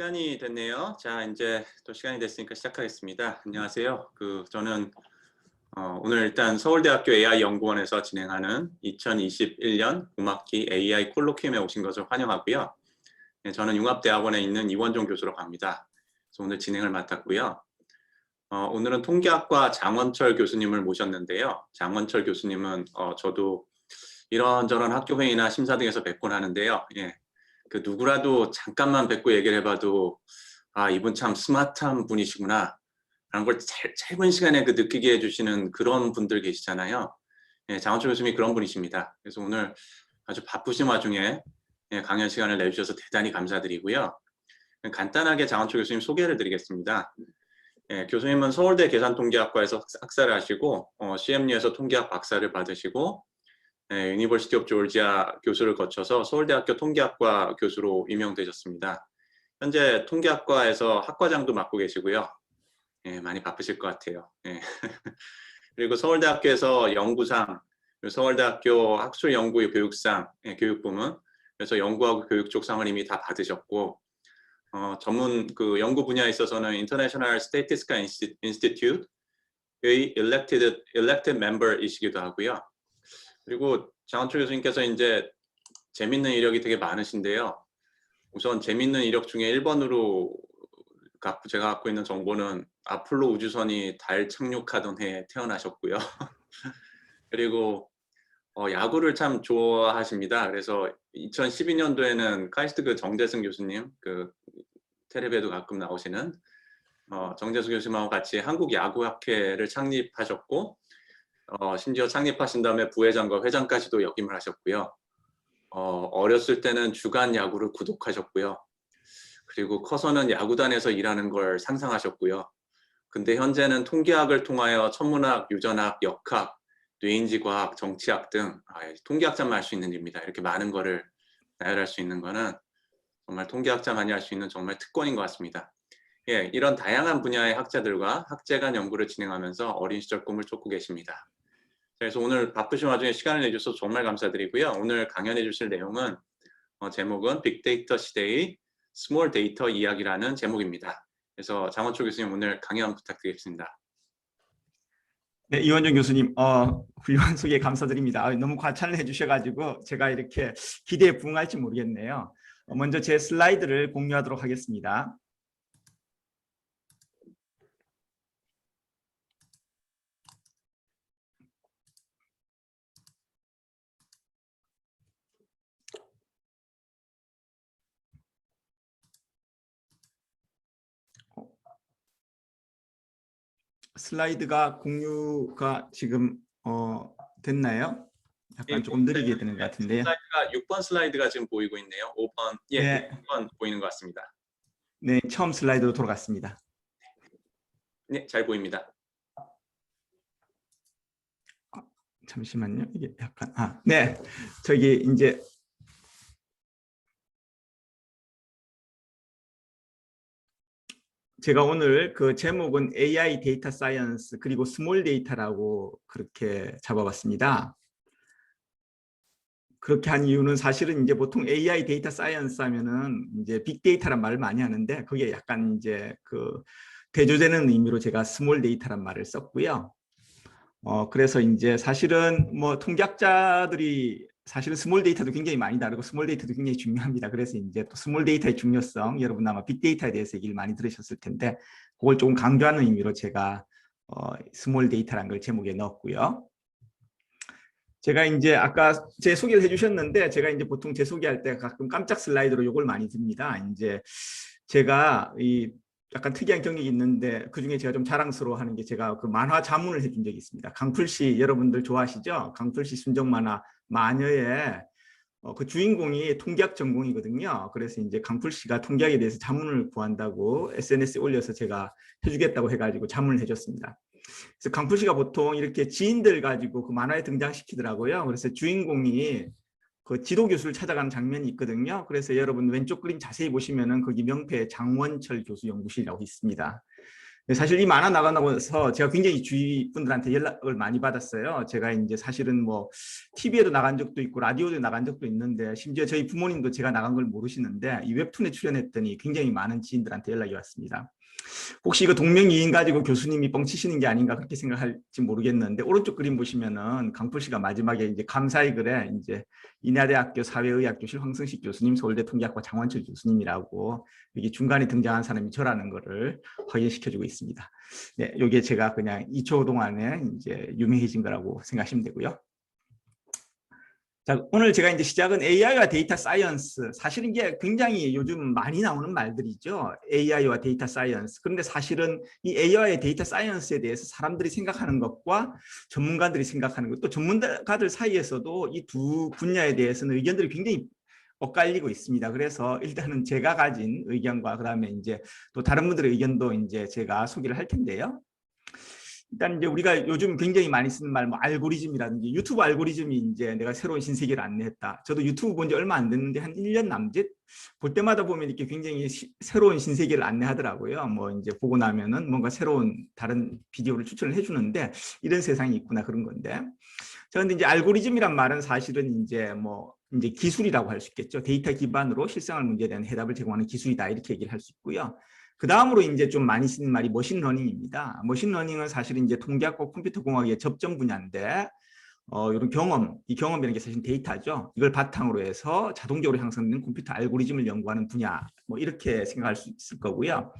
시간이 됐네요. 자, 이제 또 시간이 됐으니까 시작하겠습니다. 안녕하세요. 저는 오늘 일단 서울대학교 AI연구원에서 진행하는 2021년 음악기 AI 콜로퀴움에 오신 것을 환영하고요. 네, 저는 융합대학원에 있는 이원종 교수로 갑니다. 그래서 오늘 진행을 맡았고요. 오늘은 통계학과 장원철 교수님을 모셨는데요. 장원철 교수님은 저도 이런저런 학교 회의나 심사 등에서 뵙곤 하는데요. 예, 누구라도 잠깐만 뵙고 얘기를 해봐도 이분 참 스마트한 분이시구나 라는 걸 짧은 시간에 느끼게 해주시는 그런 분들 계시잖아요. 예, 장원철 교수님이 그런 분이십니다. 그래서 오늘 아주 바쁘신 와중에 강연 시간을 내주셔서 대단히 감사드리고요. 간단하게 장원철 교수님 소개를 드리겠습니다. 예, 교수님은 서울대 계산통계학과에서 학사를 하시고 CMU에서 통계학 박사를 받으시고 유니버시티 오브 조지아 교수를 거쳐서 서울대학교 통계학과 교수로 임명되셨습니다. 현재 통계학과에서 학과장도 맡고 계시고요. 예, 많이 바쁘실 것 같아요. 예. 그리고 서울대학교에서 연구상, 서울대학교 학술연구 교육상, 교육부문, 그래서 연구하고 교육 쪽 상을 이미 다 받으셨고, 전문 연구 분야에 있어서는 International Statistical Institute의 elected member이시기도 하고요. 그리고 장원철 교수님께서 이제 재밌는 이력이 되게 많으신데요. 우선 재밌는 이력 중에 1번으로 제가 갖고 있는 정보는 아폴로 우주선이 달 착륙하던 해에 태어나셨고요. 그리고 야구를 참 좋아하십니다. 그래서 2012년도에는 카이스트 정재승 교수님, 텔레비에도 가끔 나오시는 정재승 교수님하고 같이 한국야구학회를 창립하셨고, 심지어 창립하신 다음에 부회장과 회장까지도 역임을 하셨고요. 어렸을 때는 주간 야구를 구독하셨고요. 그리고 커서는 야구단에서 일하는 걸 상상하셨고요. 근데 현재는 통계학을 통하여 천문학, 유전학, 역학, 뇌인지과학, 정치학 등 통계학자만 할 수 있는 일입니다. 이렇게 많은 거를 나열할 수 있는 거는 정말 통계학자만이 할 수 있는 정말 특권인 것 같습니다. 예, 이런 다양한 분야의 학자들과 학제간 연구를 진행하면서 어린 시절 꿈을 쫓고 계십니다. 그래서 오늘 바쁘신 와중에 시간을 내주셔서 정말 감사드리고요. 오늘 강연해 주실 내용은 제목은 빅데이터 시대의 스몰 데이터 이야기라는 제목입니다. 그래서 장원철 교수님 오늘 강연 부탁드리겠습니다. 네, 이원종 교수님, 훌륭한 소개 감사드립니다. 너무 과찬을 해주셔가지고 제가 이렇게 기대에 부응할지 모르겠네요. 먼저 제 슬라이드를 공유하도록 하겠습니다. 슬라이드가 공유가 지금 됐나요? 약간 조금 느리게 되는 것 같은데요. 슬라이드가 6번 슬라이드가 지금 보이고 있네요. 5번, 예, 네. 6번 보이는 것 같습니다. 네, 처음 슬라이드로 돌아갔습니다. 네, 잘 보입니다. 잠시만요. 이게 약간 네, 저기 이제 제가 오늘 그 제목은 AI 데이터 사이언스 그리고 스몰 데이터라고 그렇게 잡아봤습니다. 그렇게 한 이유는 사실은 이제 보통 AI 데이터 사이언스 하면은 이제 빅데이터란 말을 많이 하는데 그게 약간 이제 대조되는 의미로 제가 스몰 데이터란 말을 썼고요. 그래서 이제 사실은 뭐 통계학자들이 사실은 스몰 데이터도 굉장히 많이 다르고 스몰 데이터도 굉장히 중요합니다. 그래서 이제 또 스몰 데이터의 중요성, 여러분 아마 빅데이터에 대해서 얘기를 많이 들으셨을 텐데 그걸 조금 강조하는 의미로 제가 스몰 데이터라는 걸 제목에 넣었고요. 제가 이제 아까 제 소개를 해주셨는데 제가 이제 보통 제 소개할 때 가끔 깜짝 슬라이드로 요걸 많이 듭니다. 이제 제가 약간 특이한 경력이 있는데 그중에 제가 좀 자랑스러워하는 게 제가 만화 자문을 해준 적이 있습니다. 강풀씨 여러분들 좋아하시죠? 강풀씨 순정 만화 마녀의 그 주인공이 통계학 전공이거든요. 그래서 이제 강풀씨가 통계학에 대해서 자문을 구한다고 SNS에 올려서 제가 해주겠다고 해가지고 자문을 해줬습니다. 그래서 강풀씨가 보통 이렇게 지인들 가지고 그 만화에 등장시키더라고요. 그래서 주인공이 그 지도교수를 찾아가는 장면이 있거든요. 그래서 여러분 왼쪽 그림 자세히 보시면은 거기 명패에 장원철 교수 연구실이라고 있습니다. 사실 이 만화 나가나서 제가 굉장히 주위 분들한테 연락을 많이 받았어요. 제가 이제 사실은 뭐 TV에도 나간 적도 있고 라디오도 나간 적도 있는데 심지어 저희 부모님도 제가 나간 걸 모르시는데 이 웹툰에 출연했더니 굉장히 많은 지인들한테 연락이 왔습니다. 혹시 이거 동명이인 가지고 교수님이 뻥치시는 게 아닌가 그렇게 생각할지 모르겠는데 오른쪽 그림 보시면은 강풀 씨가 마지막에 이제 감사의 글에 이제 인하대학교 사회의학교실 황승식 교수님, 서울대 통계학과 장원철 교수님이라고 여기 중간에 등장한 사람이 저라는 거를 확인시켜주고 있습니다. 네, 이게 제가 그냥 2초 동안에 이제 유명해진 거라고 생각하시면 되고요. 자, 오늘 제가 이제 시작은 AI와 데이터 사이언스. 사실은 이게 굉장히 요즘 많이 나오는 말들이죠. AI와 데이터 사이언스. 그런데 사실은 이 AI와 데이터 사이언스에 대해서 사람들이 생각하는 것과 전문가들이 생각하는 것, 또 전문가들 사이에서도 이 두 분야에 대해서는 의견들이 굉장히 엇갈리고 있습니다. 그래서 일단은 제가 가진 의견과 그다음에 이제 또 다른 분들의 의견도 이제 제가 소개를 할 텐데요. 일단 이제 우리가 요즘 굉장히 많이 쓰는 말, 뭐 알고리즘이라든지 유튜브 알고리즘이 이제 내가 새로운 신세계를 안내했다. 저도 유튜브 본 지 얼마 안 됐는데 한 1년 남짓 볼 때마다 보면 이렇게 굉장히 새로운 신세계를 안내하더라고요. 뭐 이제 보고 나면은 뭔가 새로운 다른 비디오를 추천을 해주는데 이런 세상이 있구나 그런 건데. 자, 근데 이제 알고리즘이란 말은 사실은 이제 뭐 이제 기술이라고 할 수 있겠죠. 데이터 기반으로 실생활 문제에 대한 해답을 제공하는 기술이다 이렇게 얘기를 할 수 있고요. 그 다음으로 이제 좀 많이 쓰는 말이 머신러닝입니다. 머신러닝은 사실 이제 통계학과 컴퓨터공학의 접점 분야인데, 이런 경험, 이 경험이라는 게 사실 데이터죠. 이걸 바탕으로 해서 자동적으로 형성되는 컴퓨터 알고리즘을 연구하는 분야, 뭐 이렇게 생각할 수 있을 거고요.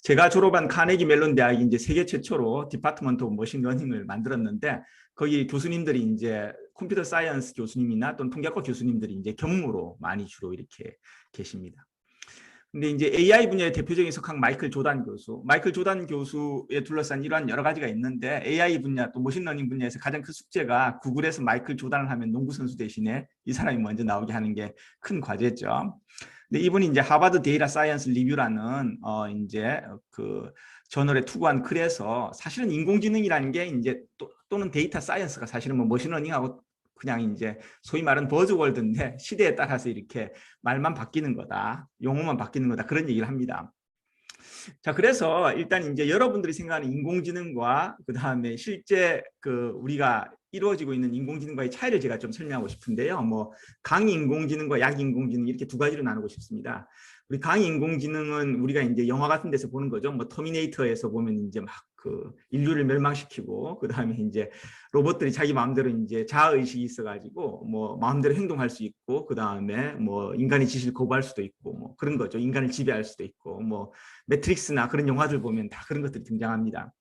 제가 졸업한 카네기 멜론 대학이 이제 세계 최초로 디파트먼트 오브 머신러닝을 만들었는데, 거기 교수님들이 이제 컴퓨터 사이언스 교수님이나 또는 통계학과 교수님들이 이제 겸무로 많이 주로 이렇게 계십니다. 근데 이제 AI 분야의 대표적인 석학 마이클 조단 교수에 둘러싼 이러한 여러 가지가 있는데 AI 분야 또 머신러닝 분야에서 가장 큰 숙제가 구글에서 마이클 조단을 하면 농구 선수 대신에 이 사람이 먼저 나오게 하는 게 큰 과제죠. 근데 이분이 이제 하버드 데이터 사이언스 리뷰라는 이제 그 저널에 투고한 글에서 사실은 인공지능이라는 게 이제 또는 데이터 사이언스가 사실은 뭐 머신러닝하고 그냥 이제 소위 말하는 버즈월드인데 시대에 따라서 이렇게 말만 바뀌는 거다, 용어만 바뀌는 거다 그런 얘기를 합니다. 자, 그래서 일단 이제 여러분들이 생각하는 인공지능과 그 다음에 실제 그 우리가 이루어지고 있는 인공지능과의 차이를 제가 좀 설명하고 싶은데요. 뭐 강인공지능과 약인공지능 이렇게 두 가지로 나누고 싶습니다. 우리 강인공지능은 우리가 이제 영화 같은 데서 보는 거죠. 뭐 터미네이터에서 보면 이제 막 그 인류를 멸망시키고 그 다음에 이제 로봇들이 자기 마음대로 이제 자아의식이 있어가지고 뭐 마음대로 행동할 수 있고 그 다음에 뭐 인간의 지시를 거부할 수도 있고 뭐 그런 거죠. 인간을 지배할 수도 있고 뭐 매트릭스나 그런 영화들 보면 다 그런 것들이 등장합니다.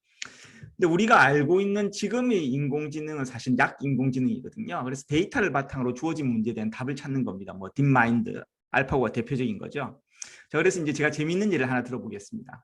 근데 우리가 알고 있는 지금의 인공지능은 사실 약인공지능이거든요. 그래서 데이터를 바탕으로 주어진 문제에 대한 답을 찾는 겁니다. 뭐 딥마인드, 알파고가 대표적인 거죠. 자, 그래서 이제 제가 재미있는 예를 하나 들어보겠습니다.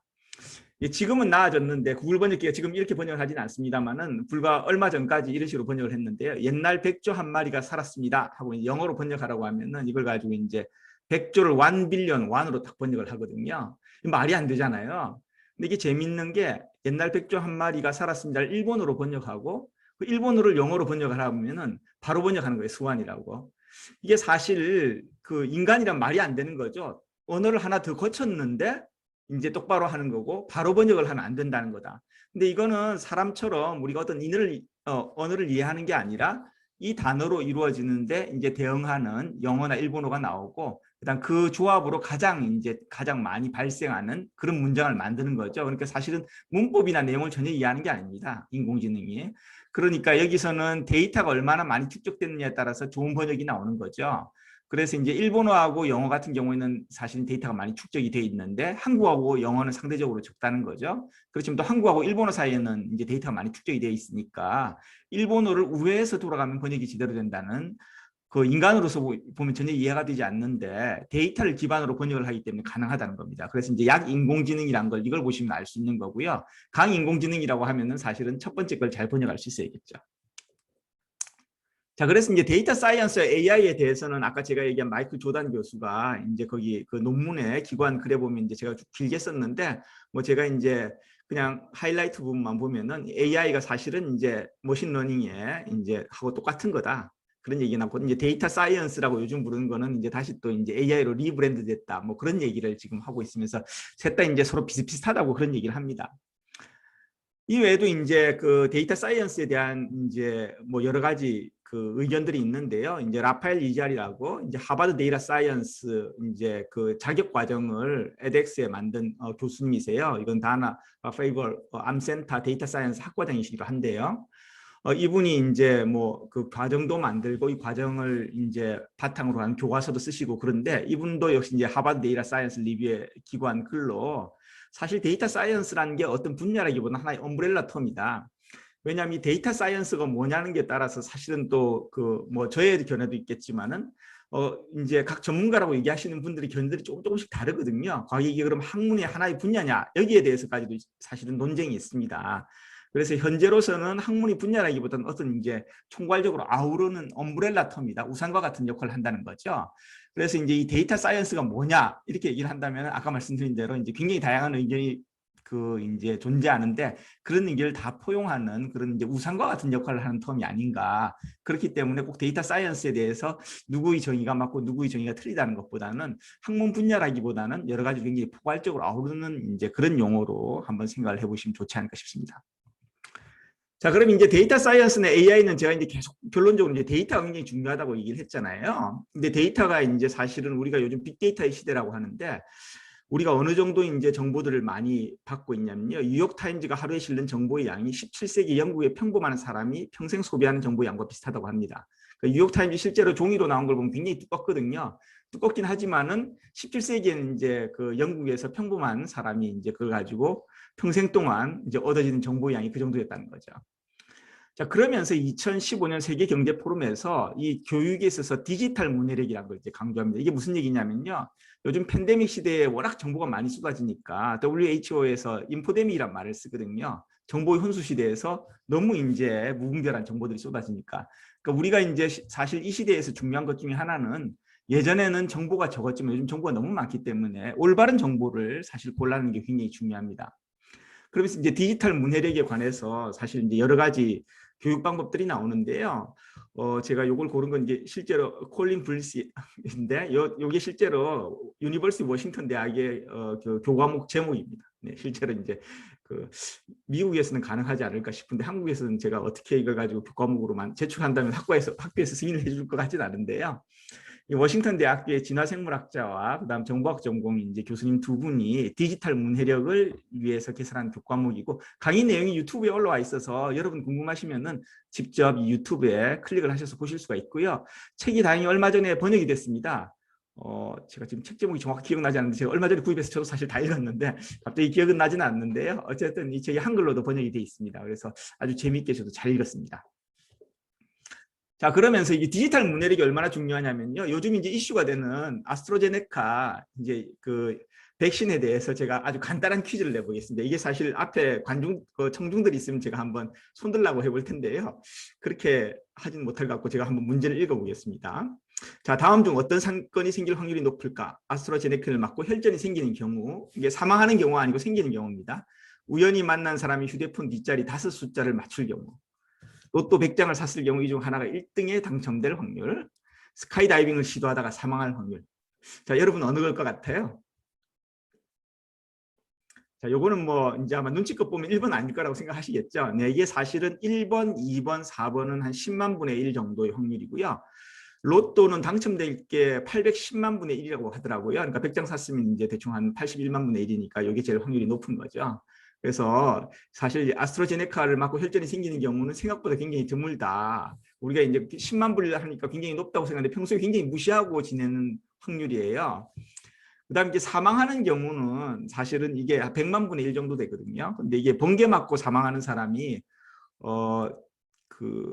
지금은 나아졌는데 구글 번역기가 지금 이렇게 번역을 하지는 않습니다만은 불과 얼마 전까지 이런 식으로 번역을 했는데요. 옛날 백조 한 마리가 살았습니다 하고 영어로 번역하라고 하면은 이걸 가지고 이제 백조를 1 빌리언 1으로 딱 번역을 하거든요. 말이 안 되잖아요. 근데 이게 재밌는 게 옛날 백조 한 마리가 살았습니다를 일본어로 번역하고 그 일본어를 영어로 번역을 하면은 바로 번역하는 거예요. 스완이라고. 이게 사실 그 인간이란 말이 안 되는 거죠. 언어를 하나 더 거쳤는데 이제 똑바로 하는 거고 바로 번역을 하면 안 된다는 거다. 근데 이거는 사람처럼 우리가 어떤 언어를 이해하는 게 아니라 이 단어로 이루어지는데 이제 대응하는 영어나 일본어가 나오고 그다음 그 조합으로 가장 많이 발생하는 그런 문장을 만드는 거죠. 그러니까 사실은 문법이나 내용을 전혀 이해하는 게 아닙니다. 인공지능이. 그러니까 여기서는 데이터가 얼마나 많이 축적됐느냐에 따라서 좋은 번역이 나오는 거죠. 그래서 이제 일본어하고 영어 같은 경우에는 사실 데이터가 많이 축적이 돼 있는데 한국하고 영어는 상대적으로 적다는 거죠. 그렇지만 또 한국하고 일본어 사이에는 이제 데이터가 많이 축적이 돼 있으니까 일본어를 우회해서 돌아가면 번역이 제대로 된다는 그 인간으로서 보면 전혀 이해가 되지 않는데 데이터를 기반으로 번역을 하기 때문에 가능하다는 겁니다. 그래서 이제 약인공지능이란 걸 이걸 보시면 알 수 있는 거고요. 강인공지능이라고 하면은 사실은 첫 번째 걸 잘 번역할 수 있어야겠죠. 자, 그래서 이제 데이터 사이언스 AI에 대해서는 아까 제가 얘기한 마이클 조단 교수가 이제 거기 그 논문에 기관 글에 보면 이제 제가 길게 썼는데 뭐 제가 이제 그냥 하이라이트 부분만 보면은 AI가 사실은 이제 머신러닝에 이제 하고 똑같은 거다. 그런 얘기 나고 이제 데이터 사이언스라고 요즘 부르는 거는 이제 다시 또 이제 AI로 리브랜드 됐다. 뭐 그런 얘기를 지금 하고 있으면서 셋 다 이제 서로 비슷비슷하다고 그런 얘기를 합니다. 이 외에도 이제 그 데이터 사이언스에 대한 이제 뭐 여러 가지 그 의견들이 있는데요. 이제 라파엘 이자리라고 이제 하버드 데이터 사이언스 이제 그 자격 과정을 edX에 만든 교수님이세요. 이건 다나 페이벌 암센타 데이터 사이언스 학과장이시기도 한데요. 이분이 이제 뭐 그 과정도 만들고 이 과정을 이제 바탕으로 한 교과서도 쓰시고 그런데 이분도 역시 이제 하버드 데이터 사이언스 리뷰의 기관 글로 사실 데이터 사이언스라는 게 어떤 분야라기보다는 하나의 엄브렐라 텀이다. 왜냐하면 이 데이터 사이언스가 뭐냐는 게 따라서 사실은 또 그 뭐 저의 견해도 있겠지만은 이제 각 전문가라고 얘기하시는 분들의 견해들이 조금씩 다르거든요. 과연 이게 그럼 학문의 하나의 분야냐 여기에 대해서까지도 사실은 논쟁이 있습니다. 그래서 현재로서는 학문의 분야라기보다는 어떤 이제 총괄적으로 아우르는 엄브렐라 텀이다. 우산과 같은 역할을 한다는 거죠. 그래서 이제 이 데이터 사이언스가 뭐냐 이렇게 얘기를 한다면 아까 말씀드린 대로 이제 굉장히 다양한 의견이 그 이제 존재하는데 그런 의견을 다 포용하는 그런 이제 우산과 같은 역할을 하는 텀이 아닌가. 그렇기 때문에 꼭 데이터 사이언스에 대해서 누구의 정의가 맞고 누구의 정의가 틀리다는 것보다는 학문 분야라기보다는 여러 가지 굉장히 포괄적으로 아우르는 이제 그런 용어로 한번 생각을 해보시면 좋지 않을까 싶습니다. 자, 그럼 이제 데이터 사이언스나 AI는 제가 이제 계속 결론적으로 이제 데이터가 굉장히 중요하다고 얘기를 했잖아요. 근데 데이터가 이제 사실은 우리가 요즘 빅데이터의 시대라고 하는데 우리가 어느 정도 이제 정보들을 많이 받고 있냐면요. 뉴욕타임즈가 하루에 실는 정보의 양이 17세기 영국의 평범한 사람이 평생 소비하는 정보의 양과 비슷하다고 합니다. 뉴욕타임즈 실제로 종이로 나온 걸 보면 굉장히 두껍거든요. 두껍긴 하지만은 17세기에는 이제 그 영국에서 평범한 사람이 이제 그걸 가지고 평생 동안 이제 얻어지는 정보의 양이 그 정도였다는 거죠. 자, 그러면서 2015년 세계 경제 포럼에서 이 교육에 있어서 디지털 문해력이라는 걸 이제 강조합니다. 이게 무슨 얘기냐면요. 요즘 팬데믹 시대에 워낙 정보가 많이 쏟아지니까 WHO에서 인포데믹이란 말을 쓰거든요. 정보의 혼수 시대에서 너무 이제 무분별한 정보들이 쏟아지니까. 그러니까 우리가 이제 사실 이 시대에서 중요한 것 중에 하나는 예전에는 정보가 적었지만 요즘 정보가 너무 많기 때문에 올바른 정보를 사실 골라내는 게 굉장히 중요합니다. 그러면서 이제 디지털 문해력에 관해서 사실 이제 여러 가지 교육 방법들이 나오는데요. 제가 요걸 고른 건 이제 실제로 콜린 블리스인데 요게 실제로 유니버시티 워싱턴 대학의 그 교과목 제목입니다. 네, 실제로 이제 그 미국에서는 가능하지 않을까 싶은데 한국에서는 제가 어떻게 이걸 가지고 교과목으로만 제출한다면 학교에서 승인을 해줄 것 같지는 않은데요. 워싱턴 대학교의 진화생물학자와 그다음 정보학 전공인 이제 교수님 두 분이 디지털 문해력을 위해서 개설한 교과목이고 강의 내용이 유튜브에 올라와 있어서 여러분 궁금하시면은 직접 이 유튜브에 클릭을 하셔서 보실 수가 있고요. 책이 다행히 얼마 전에 번역이 됐습니다. 제가 지금 책 제목이 정확히 기억나지 않는데 제가 얼마 전에 구입해서 저도 사실 다 읽었는데 갑자기 기억은 나지는 않는데요. 어쨌든 이 책이 한글로도 번역이 돼 있습니다. 그래서 아주 재미있게 저도 잘 읽었습니다. 자, 그러면서 이게 디지털 문해력이 얼마나 중요하냐면요. 요즘 이제 이슈가 되는 아스트라제네카 이제 그 백신에 대해서 제가 아주 간단한 퀴즈를 내보겠습니다. 이게 사실 앞에 청중들이 있으면 제가 한번 손들라고 해볼 텐데요. 그렇게 하진 못할 것 같고 제가 한번 문제를 읽어보겠습니다. 자, 다음 중 어떤 사건이 생길 확률이 높을까? 아스트라제네카를 맞고 혈전이 생기는 경우, 이게 사망하는 경우가 아니고 생기는 경우입니다. 우연히 만난 사람이 휴대폰 뒷자리 5 숫자를 맞출 경우. 로또 100장을 샀을 경우 이 중 하나가 1등에 당첨될 확률, 스카이다이빙을 시도하다가 사망할 확률. 자, 여러분 어느 걸 것 같아요? 자, 요거는 뭐 이제 아마 눈치껏 보면 1번 아닐 거라고 생각하시겠죠. 네, 이게 사실은 1번, 2번, 4번은 한 10만 분의 1 정도의 확률이고요. 로또는 당첨될 게 810만 분의 1이라고 하더라고요. 그러니까 100장 샀으면 이제 대충 한 81만 분의 1이니까 이게 제일 확률이 높은 거죠. 그래서 사실 아스트라제네카를 맞고 혈전이 생기는 경우는 생각보다 굉장히 드물다. 우리가 이제 10만 분을 하니까 굉장히 높다고 생각하는데 평소에 굉장히 무시하고 지내는 확률이에요. 그다음에 이제 사망하는 경우는 사실은 이게 100만 분의 1 정도 되거든요. 근데 이게 번개 맞고 사망하는 사람이 그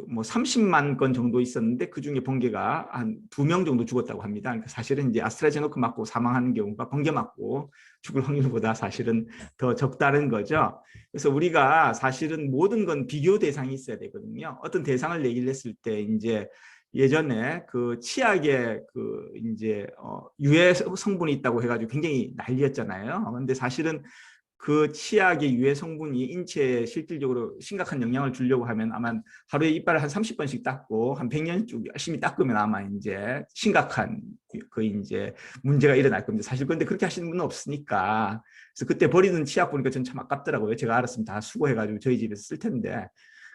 뭐 30만 건 정도 있었는데 그 중에 번개가 한 2명 정도 죽었다고 합니다. 그러니까 사실은 이제 아스트라제네카 맞고 사망하는 경우가 번개 맞고 죽을 확률보다 사실은 더 적다는 거죠. 그래서 우리가 사실은 모든 건 비교 대상이 있어야 되거든요. 어떤 대상을 얘기를 했을 때 이제 예전에 그 치약에 그 이제 유해 성분이 있다고 해가지고 굉장히 난리였잖아요. 그런데 사실은 그 치약의 유해 성분이 인체에 실질적으로 심각한 영향을 주려고 하면 아마 하루에 이빨을 한 30번씩 닦고 한 100년 쭉 열심히 닦으면 아마 이제 심각한 그 이제 문제가 일어날 겁니다. 사실 근데 그렇게 하시는 분은 없으니까. 그래서 그때 버리는 치약 보니까 전 참 아깝더라고요. 제가 알았으면 다 수거해가지고 저희 집에서 쓸 텐데.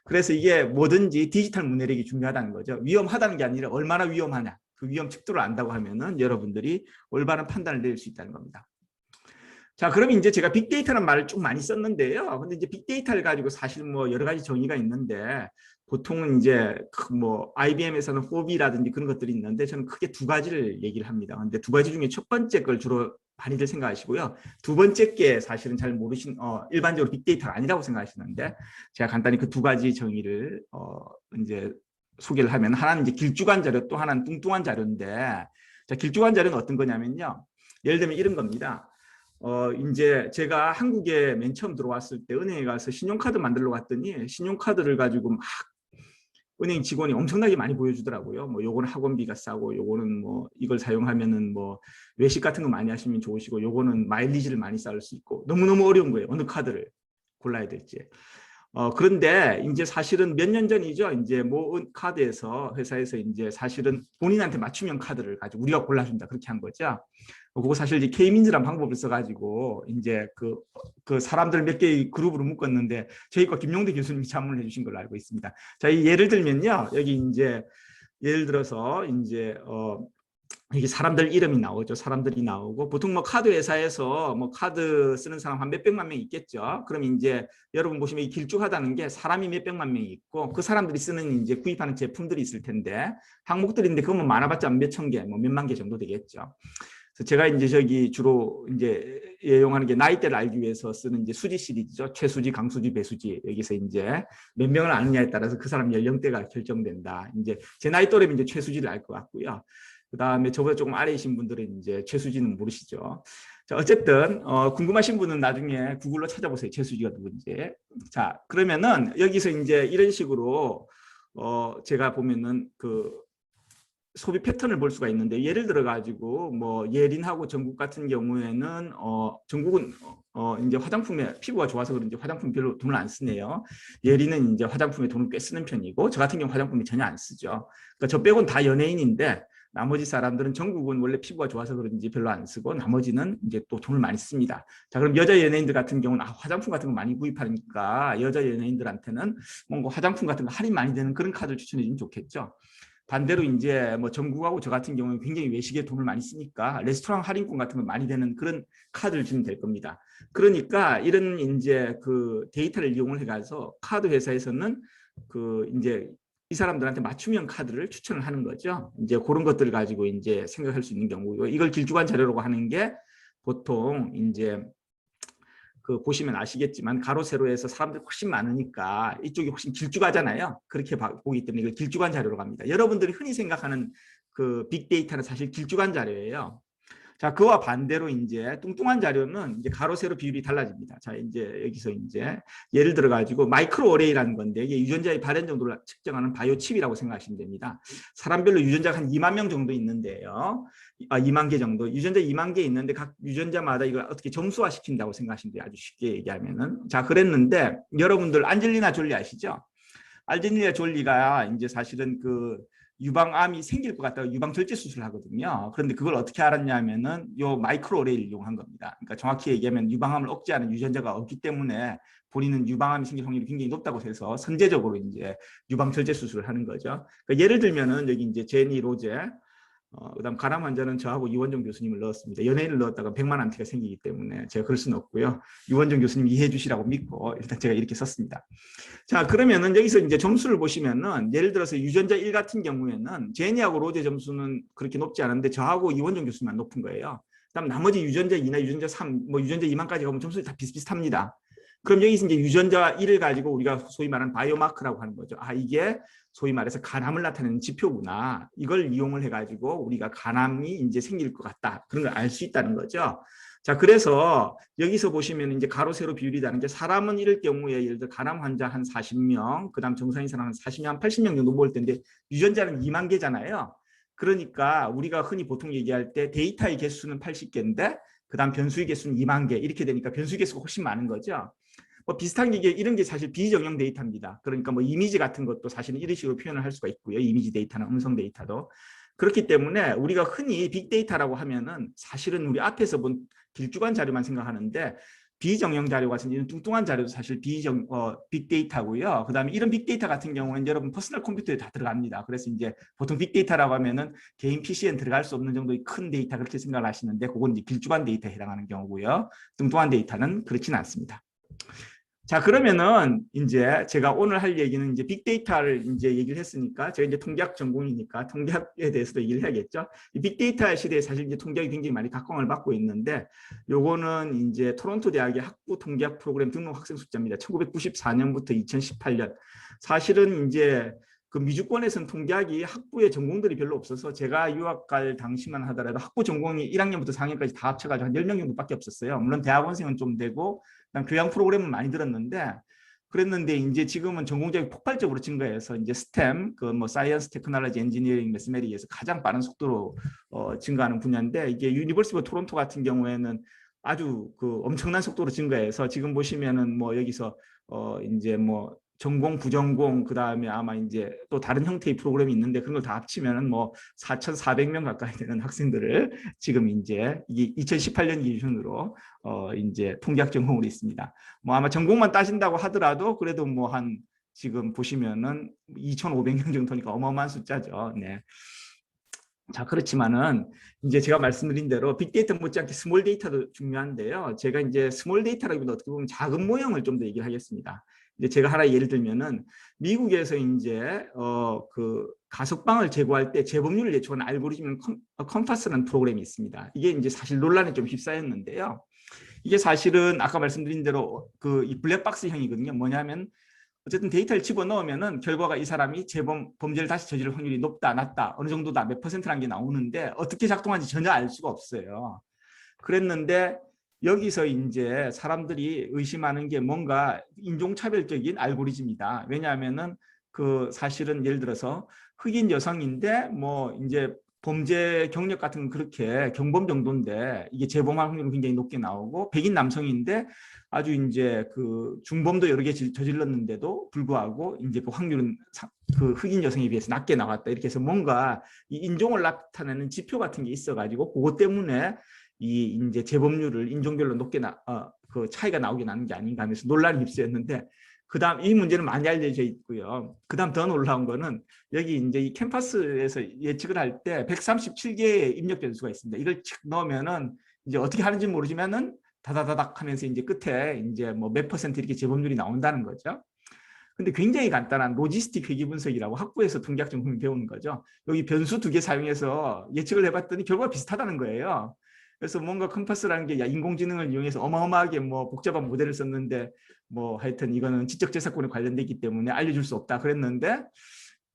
그래서 이게 뭐든지 디지털 문해력이 중요하다는 거죠. 위험하다는 게 아니라 얼마나 위험하냐. 그 위험 척도를 안다고 하면은 여러분들이 올바른 판단을 내릴 수 있다는 겁니다. 자, 그러면 이제 제가 빅데이터라는 말을 좀 많이 썼는데요. 근데 이제 빅데이터를 가지고 사실 뭐 여러 가지 정의가 있는데 보통은 이제 뭐 IBM에서는 4B라든지 그런 것들이 있는데 저는 크게 두 가지를 얘기를 합니다. 근데 두 가지 중에 첫 번째 걸 주로 많이들 생각하시고요. 두 번째 게 사실은 잘 모르신 일반적으로 빅데이터가 아니라고 생각하시는데 제가 간단히 그 두 가지 정의를 이제 소개를 하면 하나는 이제 길쭉한 자료, 또 하나는 뚱뚱한 자료인데 자, 길쭉한 자료는 어떤 거냐면요. 예를 들면 이런 겁니다. 이제 제가 한국에 맨 처음 들어왔을 때 은행에 가서 신용카드 만들러 갔더니 신용카드를 가지고 막 은행 직원이 엄청나게 많이 보여주더라고요. 뭐 요거는 학원비가 싸고 요거는 뭐 이걸 사용하면은 뭐 외식 같은 거 많이 하시면 좋으시고 요거는 마일리지를 많이 쌓을 수 있고 너무너무 어려운 거예요. 어느 카드를 골라야 될지. 그런데 이제 사실은 몇 년 전이죠. 이제 모 카드에서 회사에서 이제 사실은 본인한테 맞춤형 카드를 가지고 우리가 골라준다 그렇게 한 거죠. 그거 사실 이제 K민즈라는 방법을 써가지고 이제 그 사람들 몇 개의 그룹으로 묶었는데 저희과 김용대 교수님이 자문을 해주신 걸로 알고 있습니다. 자, 예를 들면요, 여기 이제 예를 들어서 이제 이게 사람들 이름이 나오죠. 사람들이 나오고 보통 뭐 카드 회사에서 뭐 카드 쓰는 사람 한 몇백만 명 있겠죠. 그럼 이제 여러분 보시면 이 길쭉하다는 게 사람이 몇백만 명이 있고 그 사람들이 쓰는 이제 구입하는 제품들이 있을 텐데 항목들인데 그건 뭐 많아봤자 몇천 개, 뭐 몇만 개 정도 되겠죠. 그래서 제가 이제 저기 주로 이제 애용하는 게 나이대를 알기 위해서 쓰는 이제 수지 시리즈죠. 최수지, 강수지, 배수지. 여기서 이제 몇 명을 아느냐에 따라서 그 사람 연령대가 결정된다. 이제 제 나이 또래면 이제 최수지를 알 것 같고요. 그 다음에 저보다 조금 아래이신 분들은 이제 최수지는 모르시죠. 자, 어쨌든 궁금하신 분은 나중에 구글로 찾아보세요. 최수지가 누군지. 자, 그러면은 여기서 이제 이런 식으로 제가 보면은 그 소비 패턴을 볼 수가 있는데 예를 들어 가지고 뭐 예린하고 전국 같은 경우에는 전국은 이제 화장품에 피부가 좋아서 그런지 화장품 별로 돈을 안 쓰네요. 예린은 이제 화장품에 돈을 꽤 쓰는 편이고 저 같은 경우 화장품에 전혀 안 쓰죠. 그러니까 저 빼고는 다 연예인인데 나머지 사람들은 전국은 원래 피부가 좋아서 그런지 별로 안 쓰고 나머지는 이제 또 돈을 많이 씁니다. 자, 그럼 여자 연예인들 같은 경우는 화장품 같은 거 많이 구입하니까 여자 연예인들한테는 뭔가 화장품 같은 거 할인 많이 되는 그런 카드를 추천해 주면 좋겠죠. 반대로 이제 뭐 전국하고 저 같은 경우는 굉장히 외식에 돈을 많이 쓰니까 레스토랑 할인권 같은 거 많이 되는 그런 카드를 주면 될 겁니다. 그러니까 이런 이제 그 데이터를 이용을 해가서 카드 회사에서는 그 이제 이 사람들한테 맞춤형 카드를 추천을 하는 거죠. 이제 그런 것들을 가지고 이제 생각할 수 있는 경우고 이걸 길쭉한 자료라고 하는 게 보통 이제 그 보시면 아시겠지만 가로 세로에서 사람들이 훨씬 많으니까 이쪽이 훨씬 길쭉하잖아요. 그렇게 보기 때문에 이걸 길쭉한 자료로 합니다. 여러분들이 흔히 생각하는 그 빅데이터는 사실 길쭉한 자료예요. 자, 그와 반대로 이제 뚱뚱한 자료는 이제 가로 세로 비율이 달라집니다. 자, 이제 여기서 이제 예를 들어 가지고 마이크로 어레이라는 건데 이게 유전자의 발현 정도를 측정하는 바이오 칩이라고 생각하시면 됩니다. 사람별로 유전자가 한 2만 명 정도 있는데요. 2만 개 정도. 유전자 2만 개 있는데 각 유전자마다 이걸 어떻게 점수화 시킨다고 생각하시면 돼요. 아주 쉽게 얘기하면은. 자, 그랬는데 여러분들 안젤리나 졸리 아시죠? 안젤리나 졸리가 이제 사실은 그 유방암이 생길 것 같다고 유방 절제 수술을 하거든요. 그런데 그걸 어떻게 알았냐면은 요 마이크로 어레이를 이용한 겁니다. 그러니까 정확히 얘기하면 유방암을 억제하는 유전자가 없기 때문에 본인은 유방암이 생길 확률이 굉장히 높다고 해서 선제적으로 이제 유방 절제 수술을 하는 거죠. 그러니까 예를 들면은 여기 이제 제니 로제, 그다음 간암 환자는 저하고 이원정 교수님을 넣었습니다. 연예인을 넣었다가 100만 안티가 생기기 때문에 제가 그럴 수는 없고요. 이원정 교수님 이해해 주시라고 믿고 일단 제가 이렇게 썼습니다. 자, 그러면은 여기서 이제 점수를 보시면은 예를 들어서 유전자 1 같은 경우에는 제니하고 로제 점수는 그렇게 높지 않은데 저하고 이원정 교수님만 높은 거예요. 그다음 나머지 유전자 2나 유전자 3, 뭐 유전자 2만까지 가면 점수가 다 비슷비슷합니다. 그럼 여기서 이제 유전자 1을 가지고 우리가 소위 말하는 바이오마크라고 하는 거죠. 아, 이게 소위 말해서 간암을 나타내는 지표구나. 이걸 이용을 해가지고 우리가 간암이 이제 생길 것 같다. 그런 걸 알 수 있다는 거죠. 자, 그래서 여기서 보시면 이제 가로 세로 비율이라는 게 사람은 이럴 경우에 예를 들어 간암 환자 한 40명, 그다음 정상인 사람 한 40명, 한 80명 정도 모을 텐데 유전자는 2만 개잖아요. 그러니까 우리가 흔히 보통 얘기할 때 데이터의 개수는 80개인데 그다음 변수의 개수는 2만 개 이렇게 되니까 변수의 개수가 훨씬 많은 거죠. 뭐 비슷한 게 이런 게 사실 비정형 데이터입니다. 그러니까 뭐 이미지 같은 것도 사실은 이런 식으로 표현을 할 수가 있고요. 이미지 데이터나 음성 데이터도. 그렇기 때문에 우리가 흔히 빅데이터라고 하면은 사실은 우리 앞에서 본 길쭉한 자료만 생각하는데 비정형 자료 같은 이런 뚱뚱한 자료도 사실 빅데이터고요. 그다음에 이런 빅데이터 같은 경우는 여러분 퍼스널 컴퓨터에 다 들어갑니다. 그래서 이제 보통 빅데이터라고 하면은 개인 PC에는 들어갈 수 없는 정도의 큰 데이터 그렇게 생각을 하시는데 그건 이제 길쭉한 데이터에 해당하는 경우고요. 뚱뚱한 데이터는 그렇지는 않습니다. 자, 그러면은 이제 제가 오늘 할 얘기는 이제 빅데이터를 이제 얘기를 했으니까 제가 이제 통계학 전공이니까 통계학에 대해서도 얘기를 해야겠죠. 이 빅데이터 시대에 사실 이제 통계학이 굉장히 많이 각광을 받고 있는데 요거는 이제 토론토 대학의 학부 통계학 프로그램 등록 학생 숫자입니다. 1994년부터 2018년. 사실은 이제 그 미주권에서는 통계학이 학부의 전공들이 별로 없어서 제가 유학 갈 당시만 하더라도 학부 전공이 1학년부터 4학년까지 다 합쳐가지고 한 10명 정도밖에 없었어요. 물론 대학원생은 좀 되고 교양 프로그램은 많이 들었는데 그랬는데 이제 지금은 전공자가 폭발적으로 증가해서 이제 스템 그 뭐 사이언스, 테크놀로지, 엔지니어링, 매스메리에서 가장 빠른 속도로 증가하는 분야인데 이게 유니버시티 오브 토론토 같은 경우에는 아주 그 엄청난 속도로 증가해서 지금 보시면은 뭐 여기서 이제 뭐 전공, 부전공, 그 다음에 아마 이제 또 다른 형태의 프로그램이 있는데 그런 걸 다 합치면은 뭐 4,400명 가까이 되는 학생들을 지금 이제 이게 2018년 기준으로 이제 통계학 전공으로 있습니다. 뭐 아마 전공만 따진다고 하더라도 그래도 뭐 한 지금 보시면은 2,500명 정도니까 어마어마한 숫자죠. 네. 자, 그렇지만은 이제 제가 말씀드린 대로 빅데이터 못지않게 스몰 데이터도 중요한데요. 제가 이제 스몰 데이터라기보다 어떻게 보면 작은 모형을 좀 더 얘기를 하겠습니다. 이제 제가 하나 예를 들면은 미국에서 이제 그 가석방을 제고할 때 재범률을 예측하는 알고리즘 컴파스라는 프로그램이 있습니다. 이게 이제 사실 논란에 좀 휩싸였는데요. 이게 사실은 아까 말씀드린 대로 그 이 블랙박스형이거든요. 뭐냐면 어쨌든 데이터를 집어넣으면은 결과가 이 사람이 범죄를 다시 저지를 확률이 높다, 낮다, 어느 정도다, 몇 퍼센트라는 게 나오는데 어떻게 작동하는지 전혀 알 수가 없어요. 그랬는데 여기서 이제 사람들이 의심하는 게 뭔가 인종차별적인 알고리즘이다. 왜냐하면은 그 사실은 예를 들어서 흑인 여성인데 뭐 이제 범죄 경력 같은 건 그렇게 경범 정도인데 이게 재범할 확률은 굉장히 높게 나오고 백인 남성인데 아주 이제 그 중범도 여러 개 저질렀는데도 불구하고 이제 그 확률은 그 흑인 여성에 비해서 낮게 나왔다. 이렇게 해서 뭔가 이 인종을 나타내는 지표 같은 게 있어가지고 그것 때문에 이 이제 재범률을 인종별로 높게 그 차이가 나오게 나는 게 아닌가 하면서 논란이 휩싸였는데 그다음 이 문제는 많이 알려져 있고요. 그다음 더 놀라운 거는 여기 이제 이 캠퍼스에서 예측을 할 때 137개의 입력 변수가 있습니다. 이걸 칙 넣으면은 이제 어떻게 하는지 모르지만은 다다다닥 하면서 이제 끝에 이제 뭐 몇 퍼센트 이렇게 재범률이 나온다는 거죠. 근데 굉장히 간단한 로지스틱 회귀 분석이라고 학부에서 통계학 전공을 배우는 거죠. 여기 변수 2개 사용해서 예측을 해봤더니 결과가 비슷하다는 거예요. 그래서 뭔가 컴파스라는 게 인공지능을 이용해서 어마어마하게 뭐 복잡한 모델을 썼는데 뭐 하여튼 이거는 지적재산권에 관련돼 있기 때문에 알려줄 수 없다 그랬는데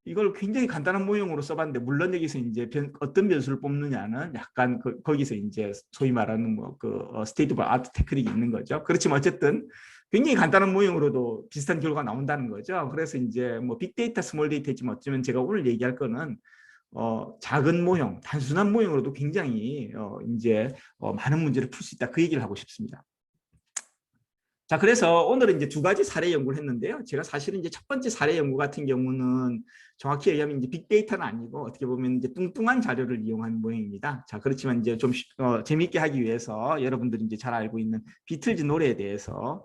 이걸 굉장히 간단한 모형으로 써봤는데 물론 여기서 이제 어떤 변수를 뽑느냐는 약간 거기서 이제 소위 말하는 뭐 그 스테이트 오브 아트 테크닉이 있는 거죠. 그렇지만 어쨌든 굉장히 간단한 모형으로도 비슷한 결과가 나온다는 거죠. 그래서 이제 뭐 빅데이터, 스몰 데이터 있지만 어쩌면 제가 오늘 얘기할 거는 작은 모형, 단순한 모형으로도 굉장히 이제 많은 문제를 풀 수 있다. 그 얘기를 하고 싶습니다. 자, 그래서 오늘은 이제 2가지 사례 연구를 했는데요. 제가 사실은 이제 첫 번째 사례 연구 같은 경우는 정확히 얘기하면 이제 빅데이터는 아니고 어떻게 보면 이제 뚱뚱한 자료를 이용한 모형입니다. 자, 그렇지만 이제 좀 재미있게 하기 위해서 여러분들이 이제 잘 알고 있는 비틀즈 노래에 대해서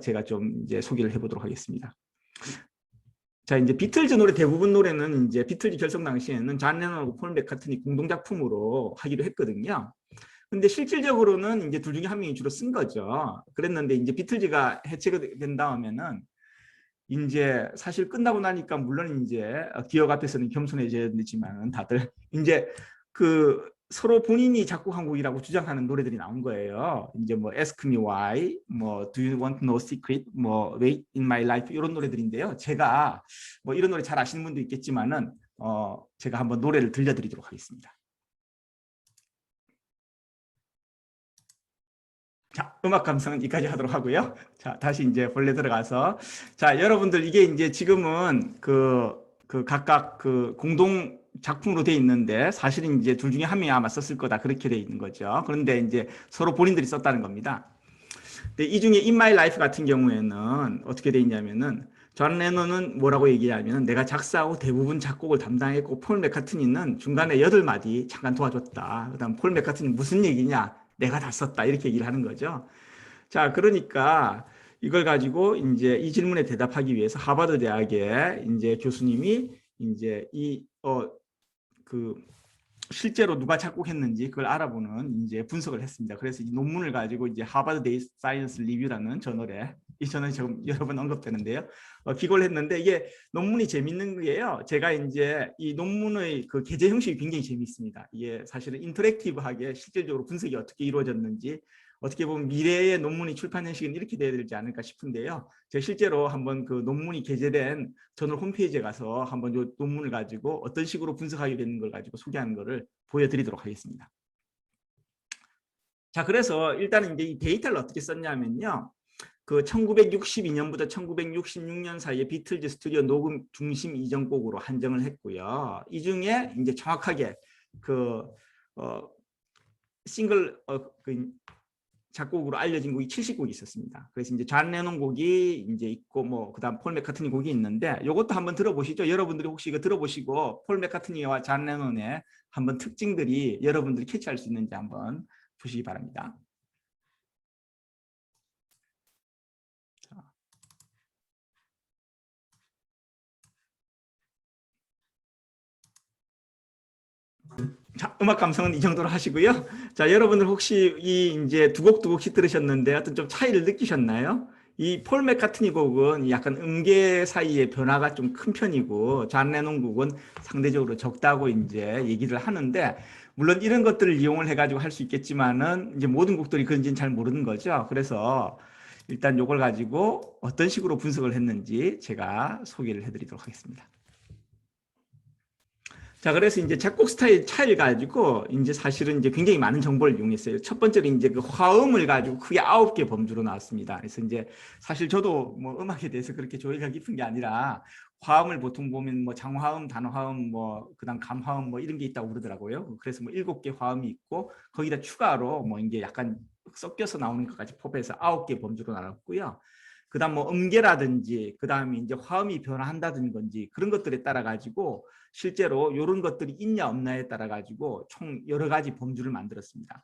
제가 좀 이제 소개를 해보도록 하겠습니다. 자, 이제 비틀즈 노래 대부분 노래는 이제 비틀즈 결성 당시에는 잔 레논하고 폴 맥카트니 공동 작품으로 하기로 했거든요. 근데 실질적으로는 이제 둘 중에 한 명이 주로 쓴 거죠. 그랬는데 이제 비틀즈가 해체가 된 다음에는 이제 사실 끝나고 나니까 물론 이제 기억 앞에서는 겸손해져야 되지만 다들 이제 그 서로 본인이 작곡한 곡이라고 주장하는 노래들이 나온 거예요. 이제 뭐 Ask Me Why, 뭐 Do You Want to Know Secret, 뭐 Wait in My Life 이런 노래들인데요. 제가 뭐 이런 노래 잘 아시는 분도 있겠지만은 제가 한번 노래를 들려드리도록 하겠습니다. 자, 음악 감상은 여기까지 하도록 하고요. 자, 다시 이제 본래 들어가서 자, 여러분들 이게 이제 지금은 그 각각 그 공동 작품으로 돼 있는데 사실은 이제 둘 중에 한 명이 아마 썼을 거다 그렇게 돼 있는 거죠. 그런데 이제 서로 본인들이 썼다는 겁니다. 근데 이 중에 In My Life 같은 경우에는 어떻게 돼 있냐면은 존 레논은 뭐라고 얘기하면 내가 작사하고 대부분 작곡을 담당했고 폴 맥카트니는 중간에 8마디 잠깐 도와줬다. 그다음 폴 맥카트니 무슨 얘기냐? 내가 다 썼다. 이렇게 얘기를 하는 거죠. 자, 그러니까 이걸 가지고 이제 이 질문에 대답하기 위해서 하버드 대학의 이제 교수님이 이제 그 실제로 누가 작곡했는지 그걸 알아보는 이제 분석을 했습니다. 그래서 이 논문을 가지고 이제 하버드 데이 사이언스 리뷰라는 저널에 이 저널이 지금 여러 번 언급되는데요. 기고를 했는데 이게 논문이 재밌는 게요. 제가 이제 이 논문의 그 게재 형식이 굉장히 재밌습니다. 이게 사실은 인터랙티브하게 실질적으로 분석이 어떻게 이루어졌는지 어떻게 보면 미래의 논문이 출판 형식은 이렇게 돼야 되지 않을까 싶은데요. 제가 실제로 한번 그 논문이 게재된 저널 홈페이지에 가서 한번 이 논문을 가지고 어떤 식으로 분석하게 되는 걸 가지고 소개하는 것을 보여드리도록 하겠습니다. 자, 그래서 일단은 이제 이 데이터를 어떻게 썼냐면요. 그 1962년부터 1966년 사이에 비틀즈 스튜디오 녹음 중심 이전곡으로 한정을 했고요. 이 중에 이제 정확하게 그 싱글 그 작곡으로 알려진 곡이 70곡이 있었습니다. 그래서 이제 존 레논 곡이 이제 있고 뭐 그다음 폴 맥카트니 곡이 있는데 이것도 한번 들어보시죠. 여러분들이 혹시 이거 들어보시고 폴 맥카트니와 존 레논의 한번 특징들이 여러분들이 캐치할 수 있는지 한번 보시기 바랍니다. 자, 음악 감상은 이 정도로 하시고요. 자, 여러분들 혹시 이 이제 두 곡씩 들으셨는데 어떤 좀 차이를 느끼셨나요? 이 폴 맥카트니 곡은 약간 음계 사이의 변화가 좀 큰 편이고 존 레논 곡은 상대적으로 적다고 이제 얘기를 하는데 물론 이런 것들을 이용을 해가지고 할 수 있겠지만은 이제 모든 곡들이 그런지는 잘 모르는 거죠. 그래서 일단 이걸 가지고 어떤 식으로 분석을 했는지 제가 소개를 해드리도록 하겠습니다. 자, 그래서 이제 작곡 스타일 차이를 가지고 이제 사실은 이제 굉장히 많은 정보를 이용했어요. 첫 번째로 이제 그 화음을 가지고 크게 9개 범주로 나왔습니다. 그래서 이제 사실 저도 뭐 음악에 대해서 그렇게 조예가 깊은 게 아니라 화음을 보통 보면 뭐 장화음, 단화음, 뭐 그다음 감화음 뭐 이런 게 있다고 그러더라고요. 그래서 뭐 7개 화음이 있고 거기다 추가로 뭐 이게 약간 섞여서 나오는 것까지 포함해서 9개 범주로 나눴고요. 그다음 뭐 음계라든지 그다음에 이제 화음이 변화한다든지 건지 그런 것들에 따라 가지고 실제로 이런 것들이 있냐 없냐에 따라 가지고 총 여러 가지 범주를 만들었습니다.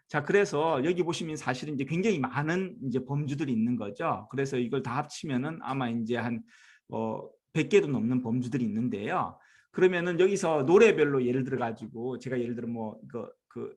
자, 그래서 여기 보시면 사실은 이제 굉장히 많은 이제 범주들이 있는 거죠. 그래서 이걸 다 합치면은 아마 이제 한 100개도 넘는 범주들이 있는데요. 그러면은 여기서 노래별로 예를 들어 가지고 제가 예를 들어 뭐 그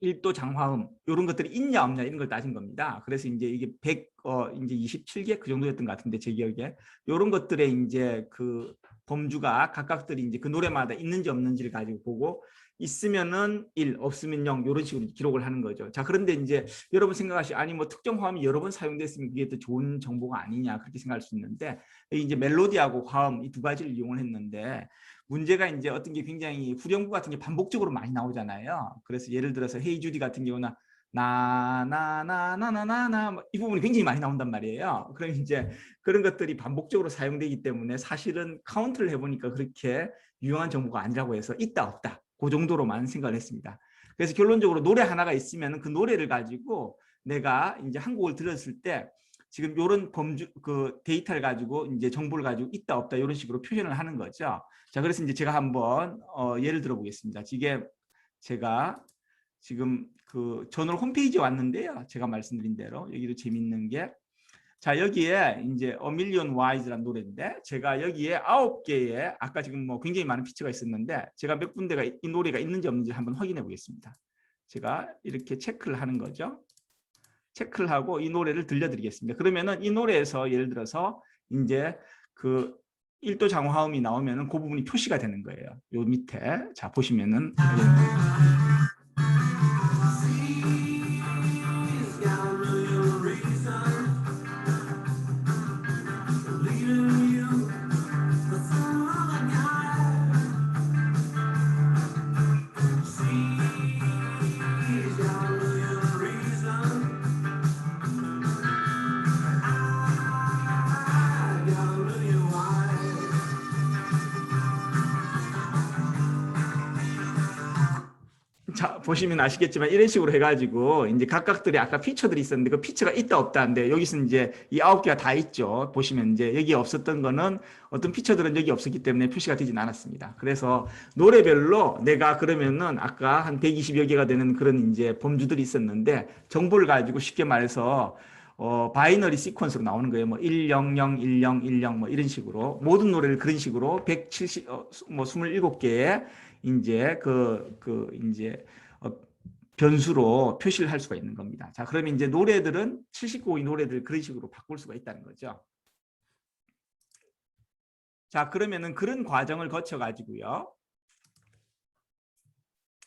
1도 장화음 이런 것들이 있냐 없냐 이런 걸 따진 겁니다. 그래서 이제 이게 100 이제 27개 그 정도였던 것 같은데 제 기억에 이런 것들의 이제 그 범주가 각각들이 이제 그 노래마다 있는지 없는지를 가지고 보고 있으면은 1, 없으면 0 이런 식으로 기록을 하는 거죠. 자, 그런데 이제 여러분 생각하시 아니 뭐 특정 화음이 여러 번 사용됐으면 그게 더 좋은 정보가 아니냐 그렇게 생각할 수 있는데 이제 멜로디하고 화음 이 두 가지를 이용을 했는데 문제가 이제 어떤 게 굉장히 후렴구 같은 게 반복적으로 많이 나오잖아요. 그래서 예를 들어서 헤이 주디 같은 경우나 나나나나나나나나 이 부분이 굉장히 많이 나온단 말이에요. 그럼 이제 그런 것들이 반복적으로 사용되기 때문에 사실은 카운트를 해보니까 그렇게 유용한 정보가 아니라고 해서 있다 없다 그 정도로만 생각을 했습니다. 그래서 결론적으로 노래 하나가 있으면 그 노래를 가지고 내가 이제 한 곡을 들었을 때 지금 이런 범주 그 데이터를 가지고 이제 정보를 가지고 있다 없다 이런 식으로 표현을 하는 거죠. 자, 그래서 이제 제가 한번 예를 들어 보겠습니다. 이게 제가 지금 그 저널 홈페이지에 왔는데요. 제가 말씀드린 대로 여기도 재밌는 게 자, 여기에 이제 A Million Whys라는 노래인데 제가 여기에 9개의 아까 지금 뭐 굉장히 많은 피처가 있었는데 제가 몇 군데가 이 노래가 있는지 없는지 한번 확인해 보겠습니다. 제가 이렇게 체크를 하는 거죠. 체크를 하고 이 노래를 들려드리겠습니다. 그러면은 이 노래에서 예를 들어서 이제 그 1도 장화음이 나오면은 그 부분이 표시가 되는 거예요. 요 밑에 자 보시면은 보시면 아시겠지만 이런 식으로 해가지고 이제 각각들이 아까 피처들이 있었는데 그 피처가 있다 없다인데 여기서 이제 이 9개가 다 있죠. 보시면 이제 여기 없었던 거는 어떤 피처들은 여기 없었기 때문에 표시가 되진 않았습니다. 그래서 노래별로 내가 그러면은 아까 한 120여 개가 되는 그런 이제 범주들이 있었는데 정보를 가지고 쉽게 말해서 바이너리 시퀀스로 나오는 거예요. 뭐 100, 10, 10, 이런 식으로 모든 노래를 그런 식으로 170, 뭐 27개의 이제 이제 변수로 표시를 할 수가 있는 겁니다. 자, 그러면 이제 노래들은 70곡의 노래들 그런 식으로 바꿀 수가 있다는 거죠. 자, 그러면은 그런 과정을 거쳐 가지고요.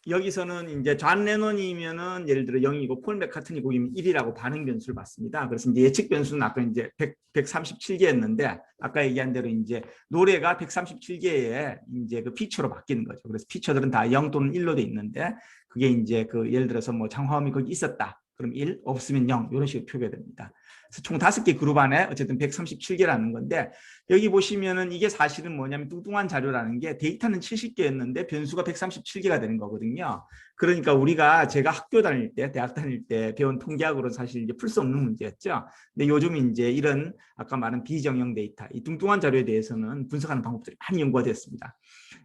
여기서는 이제 존 레논이면은 예를 들어 0이고 폴 맥카트니 곡이면 1이라고 반응 변수를 받습니다. 그래서 이제 예측 변수는 아까 이제 137개였는데 아까 얘기한 대로 이제 노래가 137개의 이제 그 피처로 바뀌는 거죠. 그래서 피처들은 다 0 또는 1로 돼 있는데 그게 이제 그 예를 들어서 뭐 장화음이 거기 있었다. 그럼 1, 없으면 0 이런 식으로 표기가 됩니다. 그래서 총 5개 그룹 안에 어쨌든 137개라는 건데 여기 보시면은 이게 사실은 뭐냐면 뚱뚱한 자료라는 게 데이터는 70개였는데 변수가 137개가 되는 거거든요. 그러니까 제가 학교 다닐 때, 대학 다닐 때 배운 통계학으로는 사실 이제 풀 수 없는 문제였죠. 근데 요즘 이제 이런 아까 말한 비정형 데이터, 이 뚱뚱한 자료에 대해서는 분석하는 방법들이 많이 연구가 됐습니다.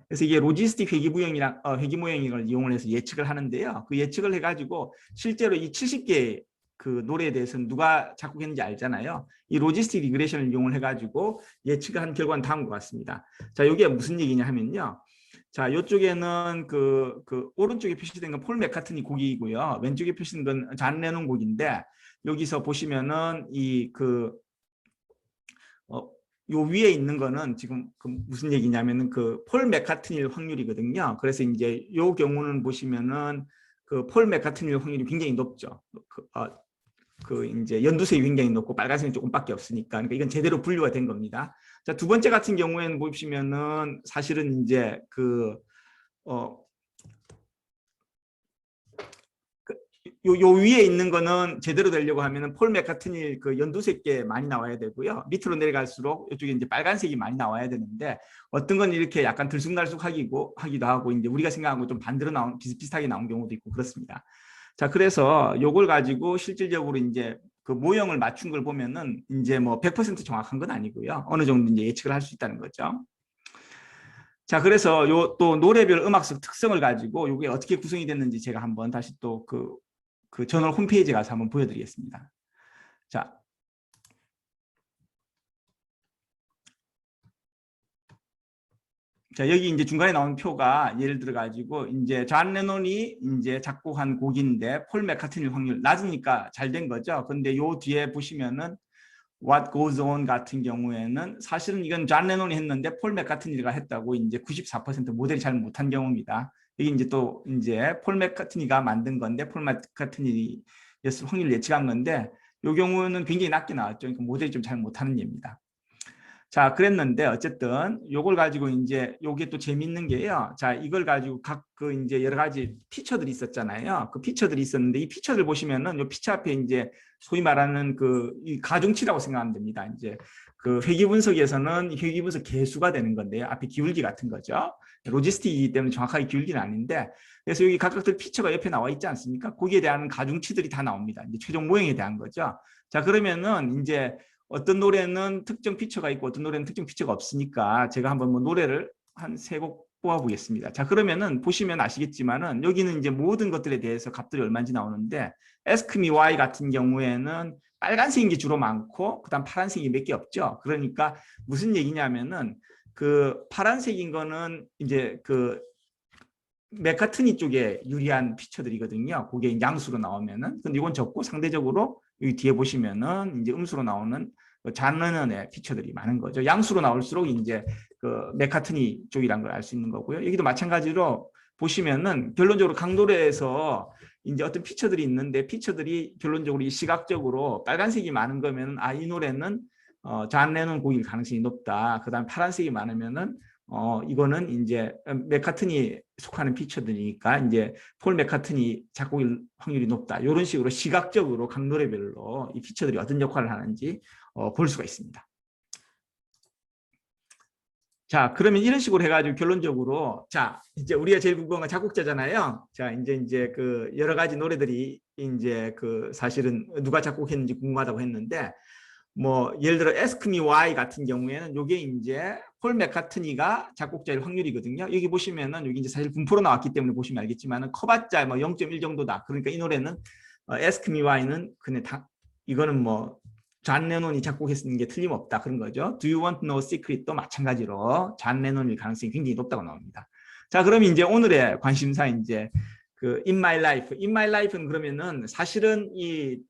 그래서 이게 로지스틱 회귀모형이랑 회귀모형을 이용을 해서 예측을 하는데요. 그 예측을 해가지고 실제로 이 70개 그 노래에 대해서는 누가 작곡했는지 알잖아요. 이 로지스틱 리그레션을 이용을 해가지고 예측을 한 결과는 다음과 같습니다. 자, 이게 무슨 얘기냐 하면요. 자, 이쪽에는 그 오른쪽에 표시된 건 폴 맥카트니 곡이고요. 왼쪽에 표시된 건 존 레논 곡인데 여기서 보시면은 요 위에 있는 거는 지금 무슨 얘기냐면은 그 폴 맥카트니일 확률이거든요. 그래서 이제 요 경우는 보시면은 그 폴 맥카트니일 확률이 굉장히 높죠. 이제 연두색이 굉장히 높고 빨간색이 조금밖에 없으니까 그러니까 이건 제대로 분류가 된 겁니다. 자, 두 번째 같은 경우에는 보시면은 사실은 이제 요 위에 있는 거는 제대로 되려고 하면은 폴 맥카트니 그 연두색 게 많이 나와야 되고요. 밑으로 내려갈수록 이쪽에 이제 빨간색이 많이 나와야 되는데 어떤 건 이렇게 약간 들쑥날쑥하기도 하고 이제 우리가 생각한 거 좀 반대로 나온 비슷비슷하게 나온 경우도 있고 그렇습니다. 자, 그래서 요걸 가지고 실질적으로 이제 그 모형을 맞춘 걸 보면은 이제 뭐 100% 정확한 건 아니고요. 어느 정도 이제 예측을 할 수 있다는 거죠. 자, 그래서 요 또 노래별 음악적 특성을 가지고 요게 어떻게 구성이 됐는지 제가 한번 다시 또 그 저널 홈페이지에 가서 한번 보여드리겠습니다. 자, 여기 이제 중간에 나온 표가 예를 들어 가지고 이제 존 레논이 이제 작곡한 곡인데 폴 맥카트니 확률 낮으니까 잘 된 거죠. 근데 요 뒤에 보시면은 What Goes On 같은 경우에는 사실은 이건 존 레논이 했는데 폴 맥카트니가 했다고 이제 94% 모델이 잘 못한 경우입니다. 이게 이제 또 이제 폴 맥카트니가 만든 건데 폴 맥카트니였을 확률을 예측한 건데 이 경우는 굉장히 낮게 나왔죠. 그러니까 모델이 좀 잘 못하는 예입니다. 자, 그랬는데 어쨌든 요걸 가지고 이제 요게 또 재밌는 게요. 자, 이걸 가지고 각 이제 여러 가지 피처들이 있었잖아요. 그 피처들이 있었는데 이 피처들 보시면은 요 피처 앞에 이제 소위 말하는 이 가중치라고 생각하면 됩니다. 이제 그 회귀 분석에서는 회귀 분석 개수가 되는 건데요. 앞에 기울기 같은 거죠. 로지스틱이기 때문에 정확하게 기울기는 아닌데 그래서 여기 각각들 피처가 옆에 나와 있지 않습니까? 거기에 대한 가중치들이 다 나옵니다. 이제 최종 모형에 대한 거죠. 자, 그러면은 이제 어떤 노래는 특정 피처가 있고 어떤 노래는 특정 피처가 없으니까 제가 한번 뭐 노래를 한 3곡 뽑아보겠습니다. 자, 그러면은 보시면 아시겠지만은 여기는 이제 모든 것들에 대해서 값들이 얼마인지 나오는데 Ask Me Why 같은 경우에는 빨간색인 게 주로 많고 그다음 파란색이 몇 개 없죠. 그러니까 무슨 얘기냐면은 그 파란색인 거는 이제 그 맥카트니 쪽에 유리한 피처들이거든요. 그게 양수로 나오면은. 근데 이건 적고 상대적으로 여기 뒤에 보시면은 이제 음수로 나오는 존 레논의 피처들이 많은 거죠. 양수로 나올수록 이제 그 맥카트니 쪽이란 걸 알 수 있는 거고요. 여기도 마찬가지로 보시면은 결론적으로 각 노래에서 이제 어떤 피처들이 있는데 피처들이 결론적으로 이 시각적으로 빨간색이 많은 거면은 이 노래는 존 레논 곡일 가능성이 높다. 그다음 파란색이 많으면은 이거는 이제 맥카트니 속하는 피처들이니까 이제 폴 맥카트니 작곡일 확률이 높다. 이런 식으로 시각적으로 각 노래별로 이 피처들이 어떤 역할을 하는지 볼 수가 있습니다. 자, 그러면 이런 식으로 해가지고 결론적으로, 자, 이제 우리가 제일 궁금한 건 작곡자잖아요. 자, 이제 그 여러 가지 노래들이 이제 그 사실은 누가 작곡했는지 궁금하다고 했는데, 뭐 예를 들어 Ask Me Why 같은 경우에는 이게 이제 폴 맥카트니가 작곡자일 확률이거든요. 여기 보시면은 여기 이제 사실 분포로 나왔기 때문에 보시면 알겠지만은 커봤자 뭐 0.1 정도다. 그러니까 이 노래는 Ask Me Why는 그냥 이거는 뭐 존 레논이 작곡했는 게 틀림없다 그런 거죠. Do You Want to Know Secret도 마찬가지로 존 레논일 가능성이 굉장히 높다고 나옵니다. 자, 그럼 이제 오늘의 관심사 이제 그 In My Life. In My Life는 그러면은 사실은 이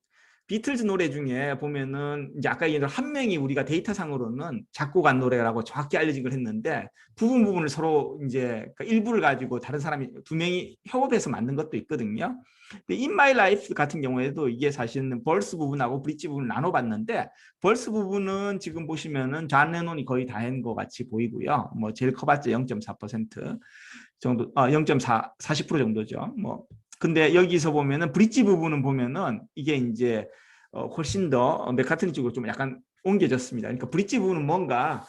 비틀즈 노래 중에 보면은 이제 아까 얘기한 한 명이 우리가 데이터상으로는 작곡한 노래라고 정확히 알려지긴 했는데 부분을 서로 이제 일부를 가지고 다른 사람이 두 명이 협업해서 만든 것도 있거든요. 근데 In My Life 같은 경우에도 이게 사실은 벌스 부분하고 브릿지 부분을 나눠봤는데 벌스 부분은 지금 보시면은 존 레논이 거의 다 한 것 같이 보이고요. 뭐 제일 커봤자 0.4% 정도, 0.4, 40% 정도죠. 뭐 근데 여기서 보면은 브릿지 부분은 보면은 이게 이제 훨씬 더 맥카트니 쪽으로 좀 약간 옮겨졌습니다. 그러니까 브릿지 부분은 뭔가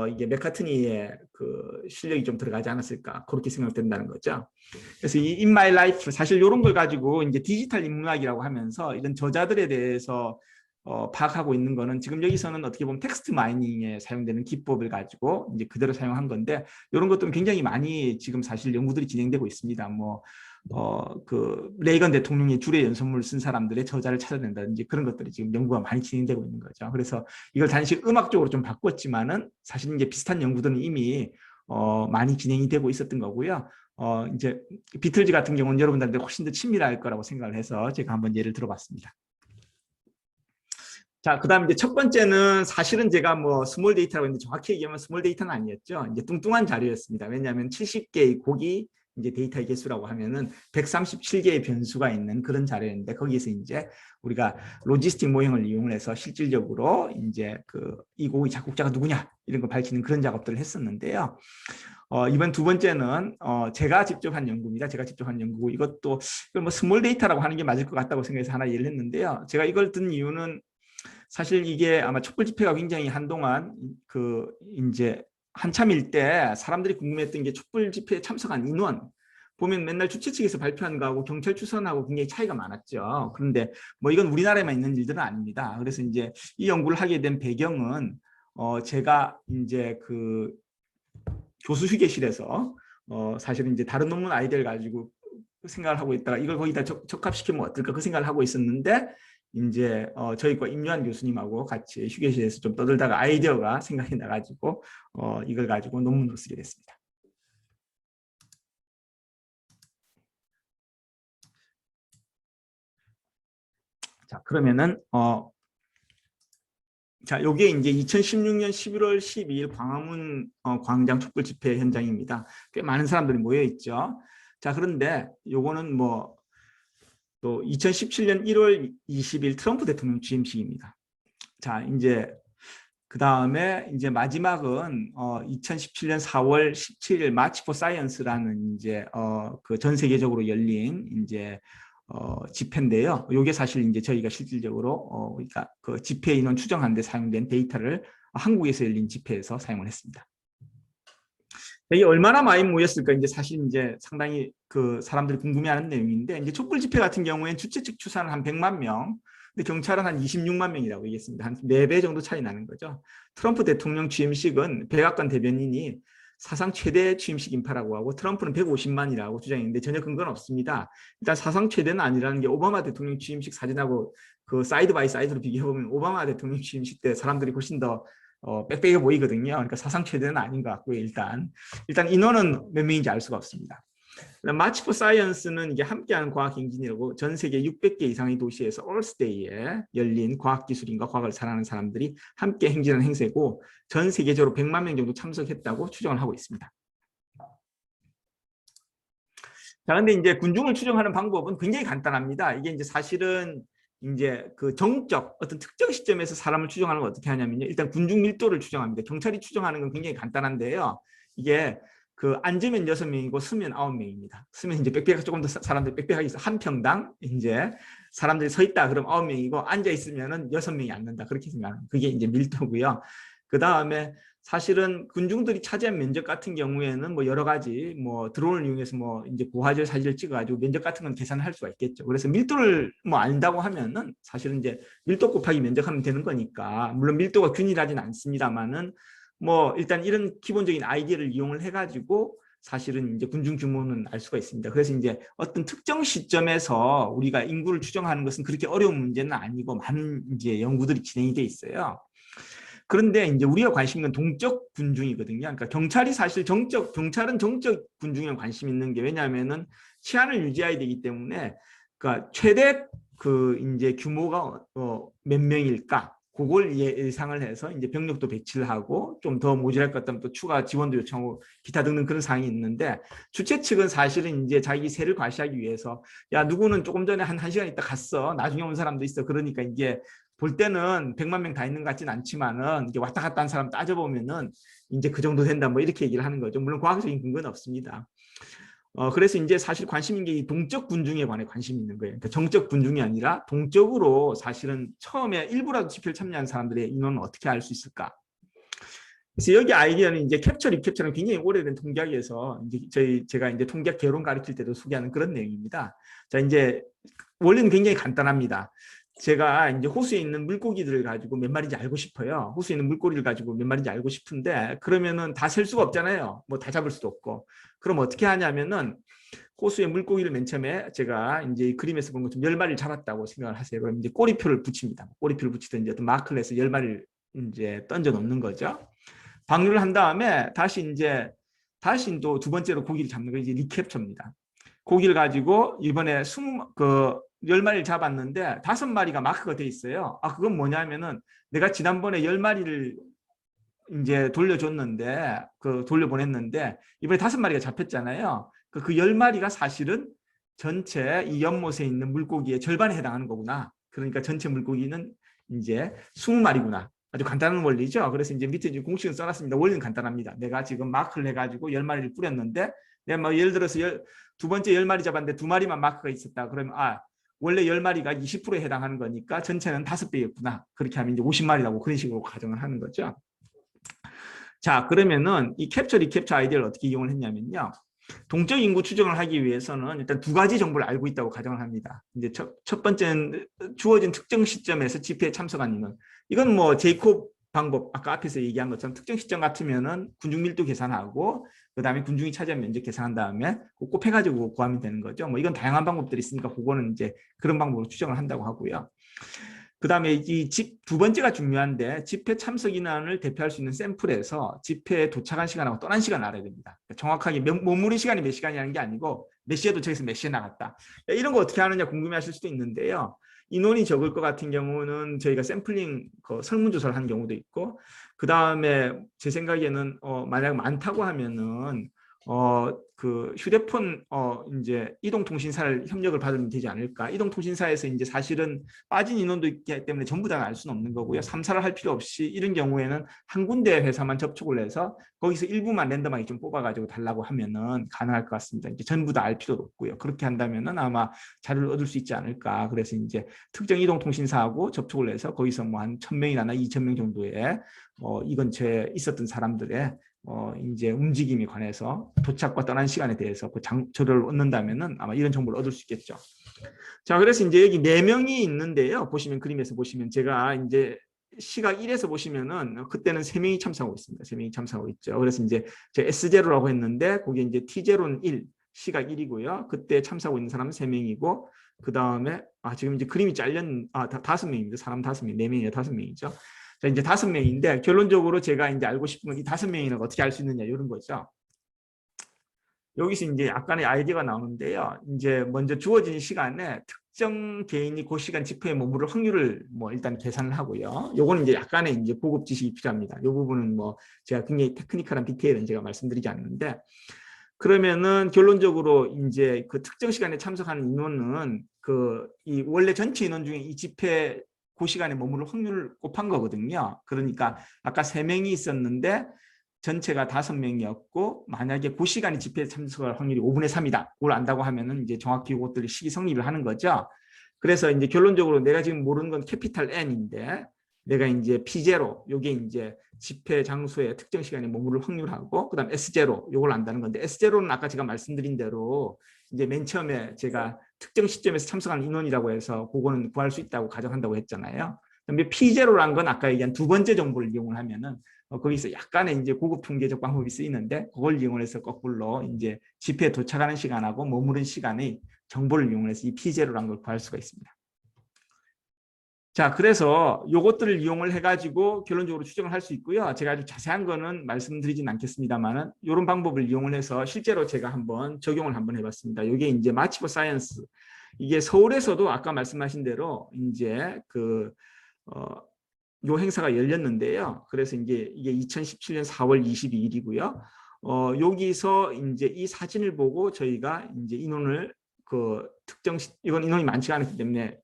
이게 맥카트니의 그 실력이 좀 들어가지 않았을까 그렇게 생각된다는 거죠. 그래서 이 In My Life 사실 이런 걸 가지고 이제 디지털 인문학이라고 하면서 이런 저자들에 대해서 파악하고 있는 거는 지금 여기서는 어떻게 보면 텍스트 마이닝에 사용되는 기법을 가지고 이제 그대로 사용한 건데 이런 것들은 굉장히 많이 지금 사실 연구들이 진행되고 있습니다. 뭐 그 레이건 대통령이 줄의 연설문을 쓴 사람들의 저자를 찾아낸다든지 그런 것들이 지금 연구가 많이 진행되고 있는 거죠. 그래서 이걸 단지 음악적으로 좀 바꿨지만은 사실 이제 비슷한 연구들은 이미 많이 진행이 되고 있었던 거고요. 이제 비틀즈 같은 경우는 여러분들한테 훨씬 더 친밀할 거라고 생각을 해서 제가 한번 예를 들어봤습니다. 자, 그 다음 이제 첫 번째는 사실은 제가 뭐 스몰 데이터라고 했는데 정확히 얘기하면 스몰 데이터는 아니었죠. 이제 뚱뚱한 자료였습니다. 왜냐하면 70개의 곡이 이제 데이터의 개수라고 하면은 137개의 변수가 있는 그런 자료였는데 거기에서 이제 우리가 로지스틱 모형을 이용해서 실질적으로 이제 그 이 곡의 작곡자가 누구냐 이런 걸 밝히는 그런 작업들을 했었는데요. 이번 두 번째는 제가 직접 한 연구입니다. 제가 직접 한 연구고 이것도 뭐 스몰 데이터라고 하는 게 맞을 것 같다고 생각해서 하나 예를 했는데요. 제가 이걸 든 이유는 사실 이게 아마 촛불 집회가 굉장히 한동안 그 이제 한참일 때 사람들이 궁금했던 게 촛불 집회에 참석한 인원 보면 맨날 주최 측에서 발표한 거하고 경찰 추선하고 굉장히 차이가 많았죠. 그런데 뭐 이건 우리나라에만 있는 일들은 아닙니다. 그래서 이제 이 연구를 하게 된 배경은 제가 이제 그 교수 휴게실에서 사실은 이제 다른 논문 아이디어를 가지고 생각을 하고 있다가 이걸 거기다 적합시키면 어떨까 그 생각을 하고 있었는데 이제 저희과 임요한 교수님하고 같이 휴게실에서 좀 떠들다가 아이디어가 생각이 나가지고 이걸 가지고 논문으로 쓰게 됐습니다. 자, 그러면은 자, 요게 이제 2016년 11월 12일 광화문 광장 촛불 집회 현장입니다. 꽤 많은 사람들이 모여 있죠. 자, 그런데 요거는 뭐 또 2017년 1월 20일 트럼프 대통령 취임식입니다. 자, 이제 그 다음에 이제 마지막은 2017년 4월 17일 마치 포 사이언스라는 이제 그 전 세계적으로 열린 이제 집회인데요. 이게 사실 이제 저희가 실질적으로 그러니까 그 집회 인원 추정하는 데 사용된 데이터를 한국에서 열린 집회에서 사용을 했습니다. 이게 얼마나 많이 모였을까 이제 사실 이제 상당히 그 사람들이 궁금해하는 내용인데 이제 촛불 집회 같은 경우에는 주최 측 추산은 한 100만 명, 근데 경찰은 한 26만 명이라고 얘기했습니다. 한 4배 정도 차이 나는 거죠. 트럼프 대통령 취임식은 백악관 대변인이 사상 최대 취임식 인파라고 하고 트럼프는 150만이라고 주장했는데 전혀 근거는 없습니다. 일단 사상 최대는 아니라는 게 오바마 대통령 취임식 사진하고 그 사이드 바이 사이드로 비교해보면 오바마 대통령 취임식 때 사람들이 훨씬 더 빽빽해 보이거든요. 그러니까 사상 최대는 아닌 것 같고요. 일단 인원은 몇 명인지 알 수가 없습니다. 마치 포 사이언스는 이게 함께하는 과학 행진이라고 전 세계 600개 이상의 도시에서 얼스데이에 열린 과학기술인과 과학을 사랑하는 사람들이 함께 행진하는 행사고 전 세계적으로 100만 명 정도 참석했다고 추정을 하고 있습니다. 자, 근데 이제 군중을 추정하는 방법은 굉장히 간단합니다. 이게 이제 사실은 이제 그 정적 어떤 특정 시점에서 사람을 추정하는 걸 어떻게 하냐면요. 일단 군중 밀도를 추정합니다. 경찰이 추정하는 건 굉장히 간단한데요. 이게 그 앉으면 6명이고 서면 9명입니다. 서면 이제 빽빽하게 조금 더 사람들이 빽빽하게 있어. 한 평당 이제 사람들이 서 있다 그럼 9명이고 앉아 있으면은 6명이 앉는다. 그렇게 생각하는 그게 이제 밀도고요. 그 다음에 사실은 군중들이 차지한 면적 같은 경우에는 뭐 여러 가지 뭐 드론을 이용해서 뭐 이제 고화질 사진을 찍어가지고 면적 같은 건 계산할 수가 있겠죠. 그래서 밀도를 뭐 안다고 하면은 사실은 이제 밀도 곱하기 면적하면 되는 거니까, 물론 밀도가 균일하진 않습니다만은 뭐 일단 이런 기본적인 아이디어를 이용을 해가지고 사실은 이제 군중 규모는 알 수가 있습니다. 그래서 이제 어떤 특정 시점에서 우리가 인구를 추정하는 것은 그렇게 어려운 문제는 아니고 많은 이제 연구들이 진행이 돼 있어요. 그런데 이제 우리가 관심 있는 동적 군중이거든요. 그러니까 경찰이 사실 경찰은 정적 군중에 관심 있는 게, 왜냐하면은 치안을 유지해야 되기 때문에, 그러니까 최대 그 이제 규모가 몇 명일까? 그걸 예상을 해서 이제 병력도 배치를 하고 좀 더 모자랄 것 같다면 또 추가 지원도 요청하고 기타 등등 그런 사항이 있는데, 주최 측은 사실은 이제 자기 세를 과시하기 위해서 야, 누구는 조금 전에 한 1시간 있다 갔어. 나중에 온 사람도 있어. 그러니까 이게 볼 때는 100만 명 다 있는 것 같지는 않지만은 이게 왔다 갔다 한 사람 따져보면은 이제 그 정도 된다 뭐 이렇게 얘기를 하는 거죠. 물론 과학적인 근거는 없습니다. 그래서 이제 사실 관심 있는 게 이 동적 군중에 관해 관심이 있는 거예요. 그러니까 정적 군중이 아니라 동적으로 사실은 처음에 일부라도 집회를 참여한 사람들의 인원은 어떻게 알 수 있을까? 그래서 여기 아이디어는 이제 캡처, 리캡처는 굉장히 오래된 통계학에서 이제 제가 이제 통계학 개론 가르칠 때도 소개하는 그런 내용입니다. 자, 이제 원리는 굉장히 간단합니다. 제가 이제 호수에 있는 물고기들을 가지고 몇 마리인지 알고 싶어요. 호수에 있는 물고기를 가지고 몇 마리인지 알고 싶은데, 그러면은 다 셀 수가 없잖아요. 뭐 다 잡을 수도 없고. 그럼 어떻게 하냐면은 호수에 물고기를 맨 처음에 제가 이제 이 그림에서 본 것처럼 10마리를 잡았다고 생각을 하세요. 그럼 이제 꼬리표를 붙입니다. 꼬리표를 붙이든 이제 어떤 마크를 해서 10마리를 이제 던져 놓는 거죠. 방류를 한 다음에 다시 또 두 번째로 고기를 잡는 거 이제 리캡처입니다. 고기를 가지고 이번에 10마리를 잡았는데 5마리가 마크가 돼 있어요. 그건 뭐냐면은 내가 지난번에 10마리를 이제 돌려줬는데, 돌려보냈는데 이번에 5마리가 잡혔잖아요. 그 10마리가 사실은 전체 이 연못에 있는 물고기의 절반에 해당하는 거구나. 그러니까 전체 물고기는 이제 20마리구나. 아주 간단한 원리죠. 그래서 이제 밑에 이제 공식은 써놨습니다. 원리는 간단합니다. 내가 지금 마크를 해가지고 10마리를 뿌렸는데, 내가 뭐 예를 들어서 두 번째 10마리 잡았는데 2마리만 마크가 있었다. 그러면 원래 10마리가 20%에 해당하는 거니까 전체는 5배였구나. 그렇게 하면 이제 50마리라고 그런 식으로 가정을 하는 거죠. 자, 그러면은 이 캡처, 리캡처 아이디어를 어떻게 이용을 했냐면요. 동적 인구 추정을 하기 위해서는 일단 2가지 정보를 알고 있다고 가정을 합니다. 이제 첫 번째는 주어진 특정 시점에서 집회에 참석한 인원. 이건 뭐 제이콥 방법, 아까 앞에서 얘기한 것처럼 특정 시점 같으면은 군중 밀도 계산하고 그다음에 군중이 차지한 면적 계산한 다음에 곱해가지고 구하면 되는 거죠. 뭐 이건 다양한 방법들이 있으니까 그거는 이제 그런 방법으로 추정을 한다고 하고요. 그다음에 이 두 번째가 중요한데, 집회 참석 인원을 대표할 수 있는 샘플에서 집회에 도착한 시간하고 떠난 시간을 알아야 됩니다. 정확하게 머무른 시간이 몇 시간이라는 게 아니고 몇 시에 도착해서 몇 시에 나갔다. 이런 거 어떻게 하느냐 궁금해하실 수도 있는데요. 인원이 적을 것 같은 경우는 저희가 샘플링 설문조사를 한 경우도 있고, 그 다음에 제 생각에는 만약 많다고 하면은 그 휴대폰 이제 이동통신사를 협력을 받으면 되지 않을까. 이동통신사에서 이제 사실은 빠진 인원도 있기 때문에 전부 다 알 수는 없는 거고요. 3사를 할 필요 없이 이런 경우에는 한 군데 회사만 접촉을 해서 거기서 일부만 랜덤하게 좀 뽑아가지고 달라고 하면은 가능할 것 같습니다. 이제 전부 다 알 필요도 없고요. 그렇게 한다면은 아마 자료를 얻을 수 있지 않을까. 그래서 이제 특정 이동통신사하고 접촉을 해서 거기서 뭐 한 1000명이나 2000명 정도의 이 근처에 있었던 사람들의 이제 움직임에 관해서 도착과 떠난 시간에 대해서 그 자료를 얻는다면은 아마 이런 정보를 얻을 수 있겠죠. 자, 그래서 이제 여기 4명이 있는데요. 보시면 그림에서 보시면 제가 이제 시각 1에서 보시면은 그때는 3명이 참석하고 있습니다. 3명이 참석하고 있죠. 그래서 이제 제가 S0라고 했는데 거기 이제 T0는 1, 시각 1이고요. 그때 참석하고 있는 사람은 3명이고, 그 다음에 지금 이제 그림이 5명입니다. 사람 5명, 4명이나 5명이죠. 자, 이제 5명인데 결론적으로 제가 이제 알고 싶은 건 이 5명이나 어떻게 알 수 있느냐 이런 거죠. 여기서 이제 약간의 아이디어가 나오는데요. 이제 먼저 주어진 시간에 특정 개인이 그 시간 집회에 머무를 확률을 뭐 일단 계산을 하고요. 요거는 이제 약간의 이제 보급 지식이 필요합니다. 이 부분은 뭐 제가 굉장히 테크니컬한 디테일은 제가 말씀드리지 않는데, 그러면은 결론적으로 이제 그 특정 시간에 참석하는 인원은 이 원래 전체 인원 중에 이 집회 그 시간에 머무를 확률을 곱한 거거든요. 그러니까 아까 3명이 있었는데 전체가 5명이었고, 만약에 그 시간에 집회에 참석할 확률이 5분의 3이다. 그걸 안다고 하면은 이제 정확히 이것들이 식이 성립을 하는 거죠. 그래서 이제 결론적으로 내가 지금 모르는 건 캐피탈 N인데 내가 이제 P0 요게 이제 집회 장소에 특정 시간에 머무를 확률하고 그다음 S0 요걸 안다는 건데 S0는 아까 제가 말씀드린 대로 이제 맨 처음에 제가 특정 시점에서 참석한 인원이라고 해서 그거는 구할 수 있다고 가정한다고 했잖아요. 그다음에 P0란 건 아까 얘기한 두 번째 정보를 이용을 하면은 거기서 약간의 이제 고급 통계적 방법이 쓰이는데 그걸 이용해서 거꾸로 이제 집회에 도착하는 시간하고 머무른 시간의 정보를 이용해서 이 P0란 걸 구할 수가 있습니다. 자, 그래서 요것들을 이용을 해가지고 결론적으로 추정을 할 수 있고요. 제가 아주 자세한 거는 말씀드리진 않겠습니다만은 이런 방법을 이용을 해서 실제로 제가 한번 적용을 한번 해봤습니다. 이게 이제 마치버 사이언스. 이게 서울에서도 아까 말씀하신 대로 이제 요 행사가 열렸는데요. 그래서 이제 이게 2017년 4월 22일이고요. 여기서 이제 이 사진을 보고 저희가 이제 인원을 이건 인원이 많지가 않기 때문에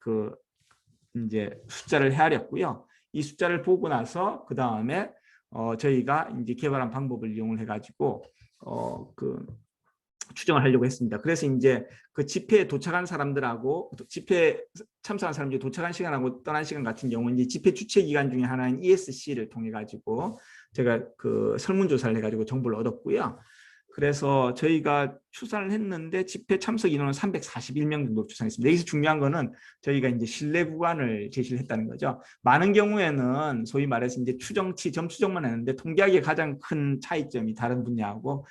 이제 숫자를 헤아렸고요. 이 숫자를 보고 나서 그 다음에 저희가 이제 개발한 방법을 이용을 해가지고 추정을 하려고 했습니다. 그래서 이제 그 집회에 도착한 사람들하고 집회에 참석한 사람들이 도착한 시간하고 떠난 시간 같은 경우는 이제 집회 주최 기간 중에 하나인 ESC를 통해 가지고 제가 설문조사를 해가지고 정보를 얻었고요. 그래서 저희가 추산을 했는데 집회 참석 인원은 341명 정도 추산했습니다. 여기서 중요한 거는 저희가 이제 신뢰 구간을 제시를 했다는 거죠. 많은 경우에는 소위 말해서 이제 추정치, 점추정만 했는데 통계학의 가장 큰 차이점이 다른 분야하고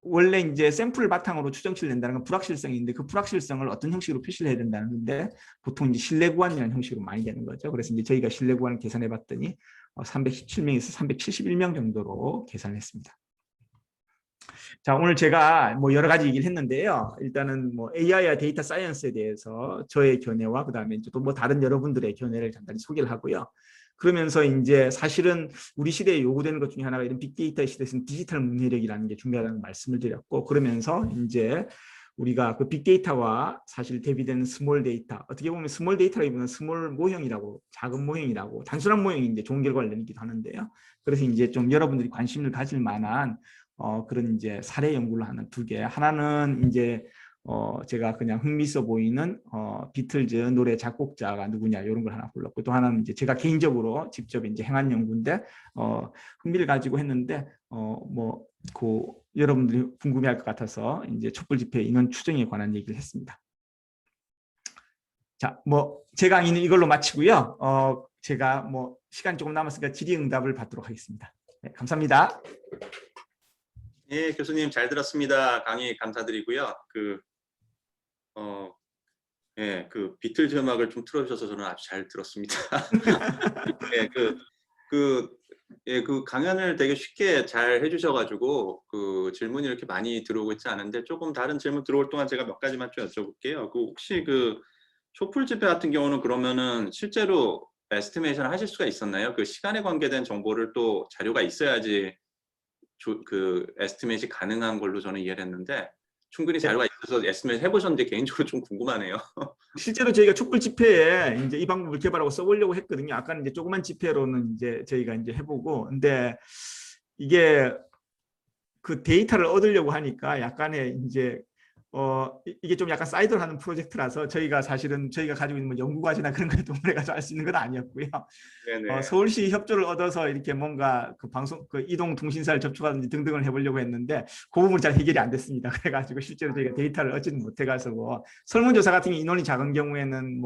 원래 이제 샘플을 바탕으로 추정치를 낸다는 건 불확실성인데 그 불확실성을 어떤 형식으로 표시를 해야 된다는 건데 보통 이제 신뢰 구간이라는 형식으로 많이 되는 거죠. 그래서 이제 저희가 신뢰 구간을 계산해 봤더니 317명에서 371명 정도로 계산을 했습니다. 자, 오늘 제가 뭐 여러 가지 얘기를 했는데요. 일단은 뭐 AI와 데이터 사이언스에 대해서 저의 견해와 그다음에 또 뭐 다른 여러분들의 견해를 간단히 소개를 하고요. 그러면서 이제 사실은 우리 시대에 요구되는 것 중에 하나가 이런 빅데이터 시대에서는 디지털 문해력이라는 게 중요하다는 말씀을 드렸고, 그러면서 이제 우리가 그 빅데이터와 사실 대비되는 스몰 데이터, 어떻게 보면 스몰 데이터라기보다는 스몰 모형이라고, 작은 모형이라고, 단순한 모형이 이제 좋은 결과를 내기도 하는데요. 그래서 이제 좀 여러분들이 관심을 가질 만한 그런 이제 사례 연구를 하는 두 개. 하나는 이제 제가 그냥 흥미있어 보이는 비틀즈 노래 작곡자가 누구냐 이런 걸 하나 골랐고, 또 하나는 이제 제가 개인적으로 직접 이제 행한 연구인데 흥미를 가지고 했는데 여러분들이 궁금해할 것 같아서 이제 촛불 집회 인원 추정에 관한 얘기를 했습니다. 자, 제 강의는 이걸로 마치고요. 제가 시간 조금 남았으니까 질의응답을 받도록 하겠습니다. 네, 감사합니다. 예, 교수님 잘 들었습니다. 강의 감사드리고요. 예, 비틀즈 음악을 좀 틀어주셔서 저는 아주 잘 들었습니다. 예, 그 강연을 되게 쉽게 잘 해주셔가지고 질문이 이렇게 많이 들어오고 있지 않은데 조금 다른 질문 들어올 동안 제가 몇 가지만 좀 여쭤볼게요. 혹시 촛불 집회 같은 경우는 그러면은 실제로 에스티메이션 하실 수가 있었나요? 그 시간에 관계된 정보를 또 자료가 있어야지 에스티메이션이 가능한 걸로 저는 이해를 했는데 충분히 자료가 있어서 에스티메이션 해보셨는데 개인적으로 좀 궁금하네요. 실제로 저희가 촛불 집회에 이제 이 방법을 개발하고 써보려고 했거든요. 아까는 이제 조그만 집회로는 이제 저희가 이제 해보고, 근데 이게 그 데이터를 얻으려고 하니까 약간의 이제 이게 좀 약간 사이드로 하는 프로젝트라서 사실은 저희가 가지고 있는 연구과제나 그런 거에 도움을 해가지고 할 수 있는 건 아니었고요. 서울시 협조를 얻어서 이렇게 뭔가 이동통신사를 접촉하든지 등등을 해보려고 했는데 그 부분은 잘 해결이 안 됐습니다. 그래가지고 실제로 저희가 데이터를 얻지는 못해가지고 설문조사 같은 게 인원이 작은 경우에는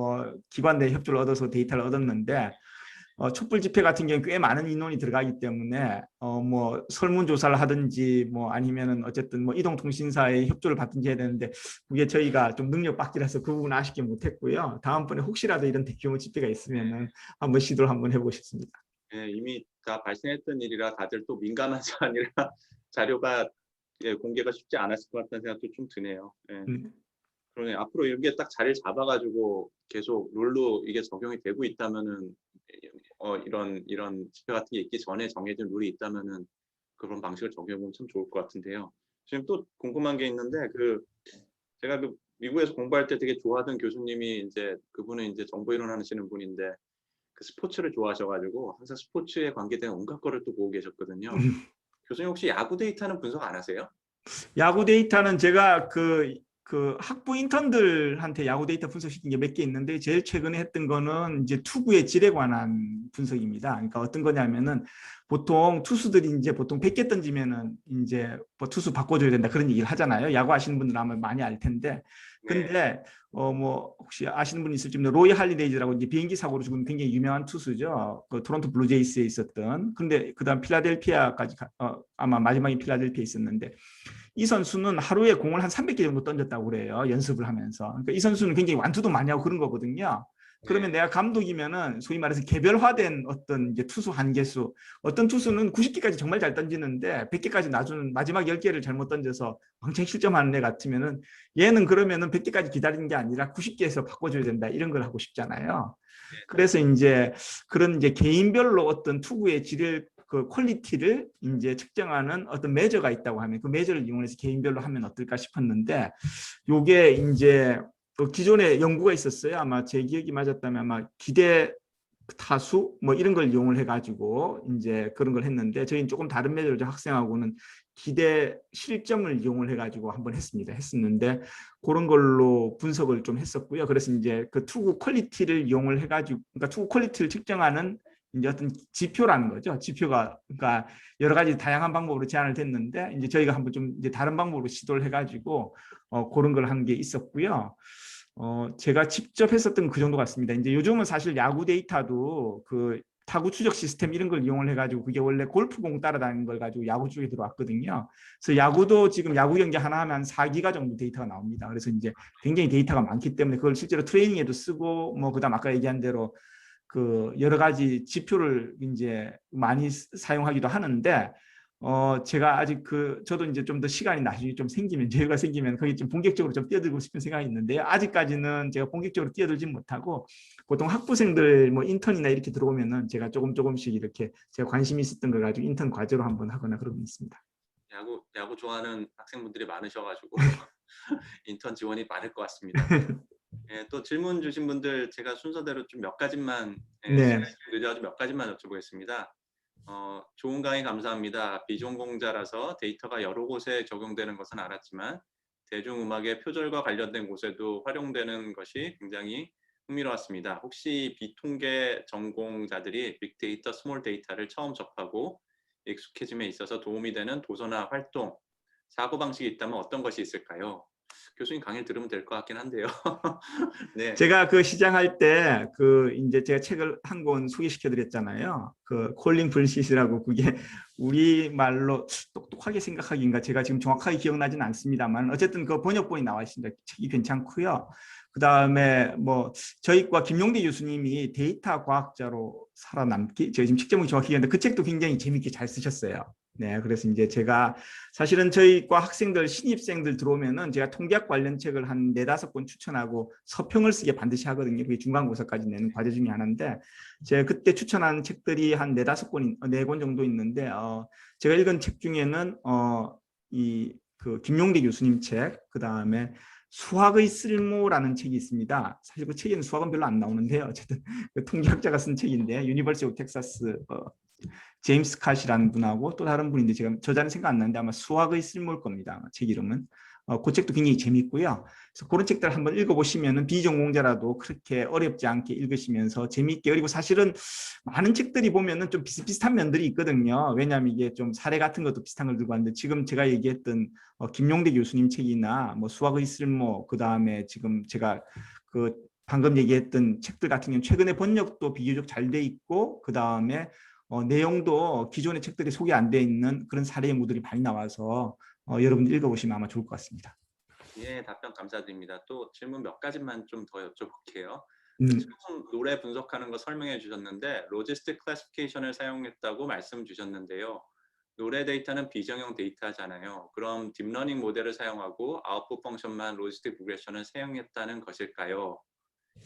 기관 내 협조를 얻어서 데이터를 얻었는데 촛불 집회 같은 경우는 꽤 많은 인원이 들어가기 때문에 설문조사를 하든지 아니면은 어쨌든 이동통신사의 협조를 받든지 해야 되는데 그게 저희가 좀 능력박지라서 그 부분은 아쉽게 못했고요. 다음번에 혹시라도 이런 대규모 집회가 있으면은 한번 시도를 한번 해보고 싶습니다. 네, 이미 다 발생했던 일이라 다들 또 민감한 사안이라 자료가 공개가 쉽지 않았을 것 같다는 생각도 좀 드네요. 그러네. 앞으로 이게 딱 자리를 잡아가지고 계속 룰로 이게 적용이 되고 있다면은 이런 집회 같은 게 있기 전에 정해진 룰이 있다면은 그런 방식을 적용해보면 참 좋을 것 같은데요. 지금 또 궁금한 게 있는데 제가 미국에서 공부할 때 되게 좋아하던 교수님이 그분은 이제 정보이론 하시는 분인데 스포츠를 좋아하셔가지고 항상 스포츠에 관계된 온갖 거를 또 보고 계셨거든요. 교수님 혹시 야구 데이터는 분석 안 하세요? 야구 데이터는 제가 그 학부 인턴들한테 야구 데이터 분석시킨 게 몇 개 있는데 제일 최근에 했던 거는 이제 투구의 질에 관한 분석입니다. 그러니까 어떤 거냐면은 보통 투수들이 이제 보통 100개 던지면은 이제 뭐 투수 바꿔줘야 된다 그런 얘기를 하잖아요. 야구 아시는 분들은 아마 많이 알 텐데. 네. 근데 뭐 혹시 아시는 분이 있을지 모르는데 로이 할리데이즈라고 이제 비행기 사고로 죽은 굉장히 유명한 투수죠. 그 토론토 블루제이스에 있었던. 근데 그다음 필라델피아까지 아마 마지막에 필라델피아에 있었는데 이 선수는 하루에 공을 한 300개 정도 던졌다고 그래요. 연습을 하면서. 그러니까 이 선수는 굉장히 완투도 많이 하고 그런 거거든요. 그러면 네. 내가 감독이면은 소위 말해서 개별화된 어떤 이제 투수 한계수, 어떤 투수는 90개까지 정말 잘 던지는데 100개까지 놔주는 마지막 10개를 잘못 던져서 왕창 실점하는 애 같으면은 얘는 그러면은 100개까지 기다리는 게 아니라 90개에서 바꿔줘야 된다 이런 걸 하고 싶잖아요. 그래서 이제 그런 이제 개인별로 어떤 투구의 질을 그 퀄리티를 이제 측정하는 어떤 매저가 있다고 하면 그 매저를 이용해서 개인별로 하면 어떨까 싶었는데 요게 이제 기존에 연구가 있었어요. 아마 제 기억이 맞았다면 아마 기대 타수 뭐 이런 걸 이용을 해가지고 이제 그런 걸 했는데 저희는 조금 다른 매저를 학생하고는 기대 실점을 이용을 해가지고 한번 했었는데 그런 걸로 분석을 좀 했었고요. 그래서 이제 그 투구 퀄리티를 이용을 해가지고 그러니까 투구 퀄리티를 측정하는 이제 어떤 지표라는 거죠. 지표가 그러니까 여러 가지 다양한 방법으로 제안을 됐는데 이제 저희가 한번 좀 이제 다른 방법으로 시도를 해가지고 그런 걸 한 게 있었고요. 제가 직접 했었던 그 정도 같습니다. 이제 요즘은 사실 야구 데이터도 그 타구 추적 시스템 이런 걸 이용을 해가지고 그게 원래 골프공 따라다니는 걸 가지고 야구 쪽에 들어왔거든요. 그래서 야구도 지금 야구 경기 하나 하면 4기가 정도 데이터가 나옵니다. 그래서 이제 굉장히 데이터가 많기 때문에 그걸 실제로 트레이닝에도 쓰고 뭐 그다음 아까 얘기한 대로 그 여러 가지 지표를 이제 많이 사용하기도 하는데 제가 아직 저도 이제 좀 더 시간이 나중에 좀 생기면 여유가 생기면 거기 좀 본격적으로 좀 뛰어들고 싶은 생각이 있는데 아직까지는 제가 본격적으로 뛰어들지 못하고 보통 학부생들 뭐 인턴이나 이렇게 들어오면은 제가 조금씩 이렇게 제가 관심이 있었던 걸 가지고 인턴 과제로 한번 하거나 그러고 있습니다. 야구 좋아하는 학생분들이 많으셔가지고 인턴 지원이 많을 것 같습니다. 예, 또 질문 주신 분들 제가 순서대로 좀 몇 가지만 네. 시간이 늦어서 몇 가지만 여쭤보겠습니다. 좋은 강의 감사합니다. 비전공자라서 데이터가 여러 곳에 적용되는 것은 알았지만 대중음악의 표절과 관련된 곳에도 활용되는 것이 굉장히 흥미로웠습니다. 혹시 비통계 전공자들이 빅데이터, 스몰 데이터를 처음 접하고 익숙해짐에 있어서 도움이 되는 도서나 활동, 사고방식이 있다면 어떤 것이 있을까요? 교수님 강의를 들으면 될 것 같긴 한데요. 네. 제가 그 시장할 때 그 이제 제가 책을 한 권 소개시켜 드렸잖아요. 그 콜린 블시스라고 그게 우리 말로 똑똑하게 생각하기인가 제가 지금 정확하게 기억나지는 않습니다만 어쨌든 그 번역본이 나와 있습니다. 책이 괜찮고요. 그다음에 뭐 저희과 김용대 교수님이 데이터 과학자로 살아남기 제가 지금 책 제목이 정확히 기억나는데 그 책도 굉장히 재밌게 잘 쓰셨어요. 네, 그래서 이제 제가 사실은 저희과 학생들 신입생들 들어오면은 제가 통계학 관련 책을 한 4~5권 추천하고 서평을 쓰게 반드시 하거든요. 그게 중간고사까지 내는 과제 중에 하나인데 제가 그때 추천한 책들이 한 4~5권, 4권 정도 있는데 제가 읽은 책 중에는 그 김용대 교수님 책, 그다음에 수학의 쓸모라는 책이 있습니다. 사실 그 책에는 수학은 별로 안 나오는데요. 어쨌든 그 통계학자가 쓴 책인데 유니버시티 오브 텍사스 제임스 캇이라는 분하고 또 다른 분인데 제가 저자는 생각 안 나는데 아마 수학의 쓸모일 겁니다. 책 이름은. 그 책도 굉장히 재밌고요. 그래서 그런 책들 한번 읽어보시면 비전공자라도 그렇게 어렵지 않게 읽으시면서 재미있게 그리고 사실은 많은 책들이 보면은 좀 비슷비슷한 면들이 있거든요. 왜냐하면 이게 좀 사례 같은 것도 비슷한 걸 들고 왔는데 지금 제가 얘기했던 김용대 교수님 책이나 뭐 수학의 쓸모 그 다음에 지금 제가 그 방금 얘기했던 책들 같은 경우는 최근에 번역도 비교적 잘 돼 있고 그 다음에 내용도 기존의 책들이 소개 안 돼 있는 그런 사례 예무들이 많이 나와서 여러분들 읽어보시면 아마 좋을 것 같습니다. 예, 답변 감사드립니다. 또 질문 몇 가지만 좀 더 여쭤볼게요. 처음 노래 분석하는 거 설명해 주셨는데 로지스틱 클래시피케이션을 사용했다고 말씀 주셨는데요. 노래 데이터는 비정형 데이터잖아요. 그럼 딥러닝 모델을 사용하고 아웃풋 펑션만 로지스틱 리그레션을 사용했다는 것일까요?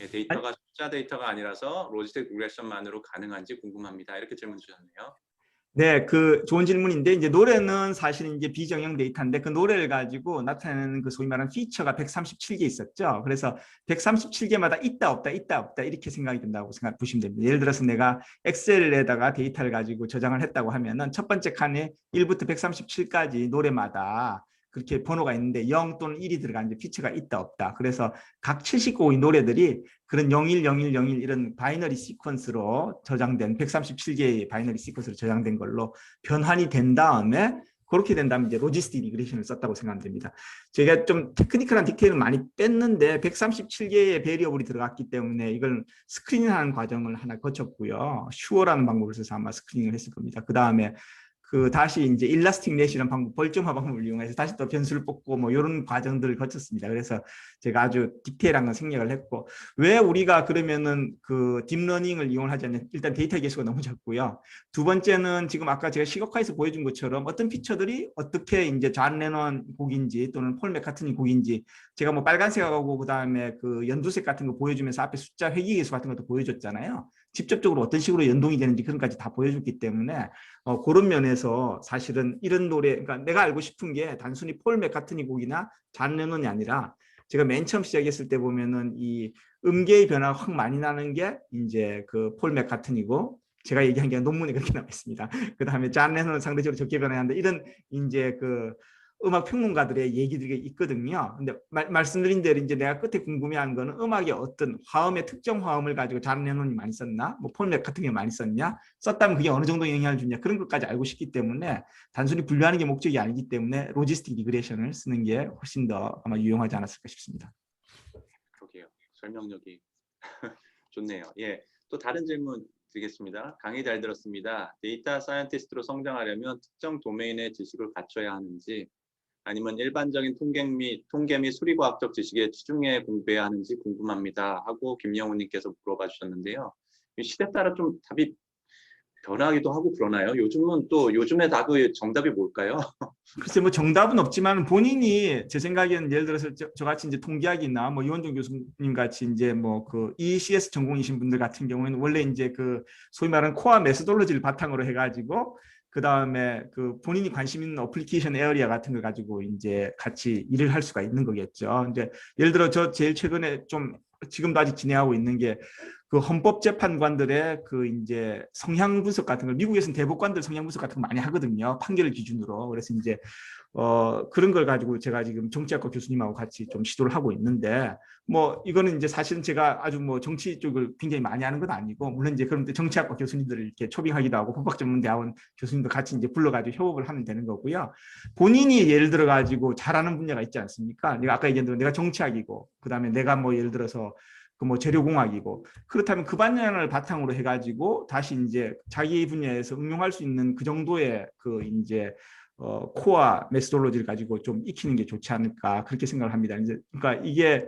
예, 데이터가 숫자 데이터가 아니라서 로지스틱 리그레션만으로 가능한지 궁금합니다. 이렇게 질문 주셨네요. 네, 그 좋은 질문인데 이제 노래는 사실 이제 비정형 데이터인데 그 노래를 가지고 나타내는 그 소위 말하는 피처가 137개 있었죠. 그래서 137개마다 있다 없다 있다 없다 이렇게 생각이 된다고 보시면 됩니다. 예를 들어서 내가 엑셀에다가 데이터를 가지고 저장을 했다고 하면은 첫 번째 칸에 1부터 137까지 노래마다 그렇게 번호가 있는데 0 또는 1이 들어간 이제 피처가 있다 없다. 그래서 각 70곡의 노래들이 그런 01, 01, 01 이런 바이너리 시퀀스로 저장된 137개의 바이너리 시퀀스로 저장된 걸로 변환이 된 다음에 그렇게 된다면 이제 로지스틱 리그레션을 썼다고 생각하면 됩니다. 제가 좀 테크니컬한 디테일은 많이 뺐는데 137개의 베리어블이 들어갔기 때문에 이걸 스크리닝하는 과정을 하나 거쳤고요. 슈어라는 방법을 써서 아마 스크리닝을 했을 겁니다. 그 다음에 다시 이제 일라스틱 넷이라는 방법, 벌점화 방법을 이용해서 다시 또 변수를 뽑고 뭐 이런 과정들을 거쳤습니다. 그래서 제가 아주 디테일한 건 생략을 했고, 왜 우리가 그러면은 그 딥러닝을 이용하지 않냐? 일단 데이터 개수가 너무 적고요. 두 번째는 지금 아까 제가 시각화에서 보여준 것처럼 어떤 피처들이 어떻게 이제 존 레논 곡인지 또는 폴 맥카트니 곡인지 제가 뭐 빨간색하고 그 다음에 그 연두색 같은 거 보여주면서 앞에 숫자 회귀 개수 같은 것도 보여줬잖아요. 직접적으로 어떤 식으로 연동이 되는지 그런 까지 다 보여줬기 때문에 그런 면에서 사실은 이런 노래, 그러니까 내가 알고 싶은 게 단순히 폴 맥카트니 곡이나 존 레논이 아니라 제가 맨 처음 시작했을 때 보면은 이 음계의 변화가 확 많이 나는 게 이제 그 폴 맥카트니고 제가 얘기한 게 논문에 그렇게 나와 있습니다. 그 다음에 존 레논은 상대적으로 적게 변화하는데 이런 이제 그 음악 평론가들의 얘기들이 있거든요. 근데 말씀드린 대로 이제 내가 끝에 궁금해하는 거는 음악의 어떤 화음의 특정 화음을 가지고 존 레논이 많이 썼나, 뭐 폴 맥카트니가 많이 썼냐, 썼다면 그게 어느 정도 영향을 주냐 그런 것까지 알고 싶기 때문에 단순히 분류하는 게 목적이 아니기 때문에 로지스틱 리그레션을 쓰는 게 훨씬 더 아마 유용하지 않았을까 싶습니다. 그러게요. 설명력이 좋네요. 예, 또 다른 질문 드리겠습니다. 강의 잘 들었습니다. 데이터 사이언티스트로 성장하려면 특정 도메인의 지식을 갖춰야 하는지 아니면 일반적인 통계 및 수리과학적 지식에 치중해 공부해야 하는지 궁금합니다. 하고 김영훈님께서 물어봐 주셨는데요. 시대 따라 좀 답이 변하기도 하고 그러나요? 요즘의 답의 정답이 뭘까요? 글쎄 뭐 정답은 없지만 본인이 제 생각에는 예를 들어서 저같이 이제 통계학이나 뭐 이원종 교수님 같이 이제 뭐 그 ECS 전공이신 분들 같은 경우에는 원래 이제 그 소위 말하는 코어 메소돌로지를 바탕으로 해가지고 그 다음에 그 본인이 관심 있는 어플리케이션 에어리아 같은 걸 가지고 이제 같이 일을 할 수가 있는 거겠죠. 이제 예를 들어 저 제일 최근에 좀 지금도 아직 진행하고 있는 게 그 헌법재판관들의 그 이제 성향 분석 같은 걸 미국에서는 대법관들 성향 분석 같은 거 많이 하거든요. 판결을 기준으로. 그래서 이제 그런 걸 가지고 제가 지금 정치학과 교수님하고 같이 좀 시도를 하고 있는데 뭐 이거는 이제 사실은 제가 아주 뭐 정치 쪽을 굉장히 많이 하는 건 아니고 물론 이제 그런데 정치학과 교수님들을 이렇게 초빙하기도 하고 법학전문대학원 교수님도 같이 이제 불러가지고 협업을 하면 되는 거고요. 본인이 예를 들어 가지고 잘하는 분야가 있지 않습니까? 내가 아까 얘기한 대로 내가 정치학이고 그다음에 내가 뭐 예를 들어서 그 뭐 재료공학이고 그렇다면 그 분야를 바탕으로 해가지고 다시 이제 자기 분야에서 응용할 수 있는 그 정도의 그 이제 코어 메소돌로지를 가지고 좀 익히는 게 좋지 않을까 그렇게 생각을 합니다. 이제 그러니까 이게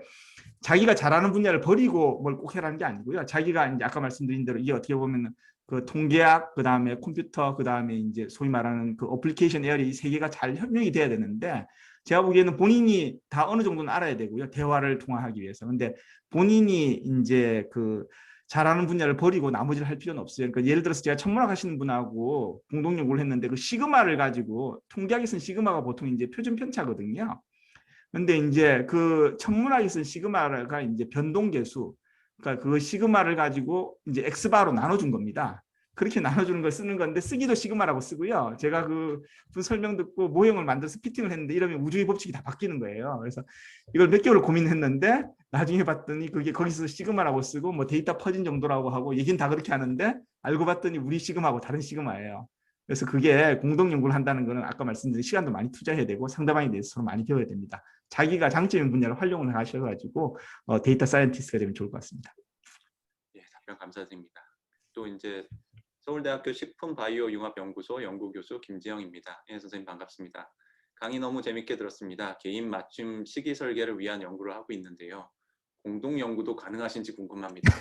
자기가 잘하는 분야를 버리고 뭘 꼭 해라는 게 아니고요. 자기가 이제 아까 말씀드린 대로 이게 어떻게 보면 그 통계학, 그 다음에 컴퓨터, 그 다음에 이제 소위 말하는 그 어플리케이션 에어리 이 세 개가 잘 협력이 돼야 되는데 제가 보기에는 본인이 다 어느 정도는 알아야 되고요. 대화를 통화하기 위해서. 근데 본인이 이제 그 잘하는 분야를 버리고 나머지를 할 필요는 없어요. 그러니까 예를 들어서 제가 천문학 하시는 분하고 공동 연구를 했는데 그 시그마를 가지고 통계학에 쓴 시그마가 보통 이제 표준 편차거든요. 근데 이제 그 천문학에 쓴 시그마가 이제 변동계수, 그러니까 그 시그마를 가지고 이제 엑스바로 나눠준 겁니다. 그렇게 나눠주는 걸 쓰는 건데 쓰기도 시그마라고 쓰고요. 제가 그 설명 듣고 모형을 만들어서 피팅을 했는데 이러면 우주의 법칙이 다 바뀌는 거예요. 그래서 이걸 몇 개월 고민했는데 나중에 봤더니 그게 거기서 시그마라고 쓰고 뭐 데이터 퍼진 정도라고 하고 얘기는 다 그렇게 하는데 알고 봤더니 우리 시그마하고 다른 시그마예요. 그래서 그게 공동 연구를 한다는 거는 아까 말씀드린 시간도 많이 투자해야 되고 상대방에 대해서 서로 많이 배워야 됩니다. 자기가 장점인 분야를 활용을 하셔가지고 데이터 사이언티스트가 되면 좋을 것 같습니다. 예, 답변 감사드립니다. 또 이제 서울대학교 식품바이오융합연구소 연구교수 김지영입니다. 예, 선생님 반갑습니다. 강의 너무 재밌게 들었습니다. 개인 맞춤 식이 설계를 위한 연구를 하고 있는데요. 공동 연구도 가능하신지 궁금합니다.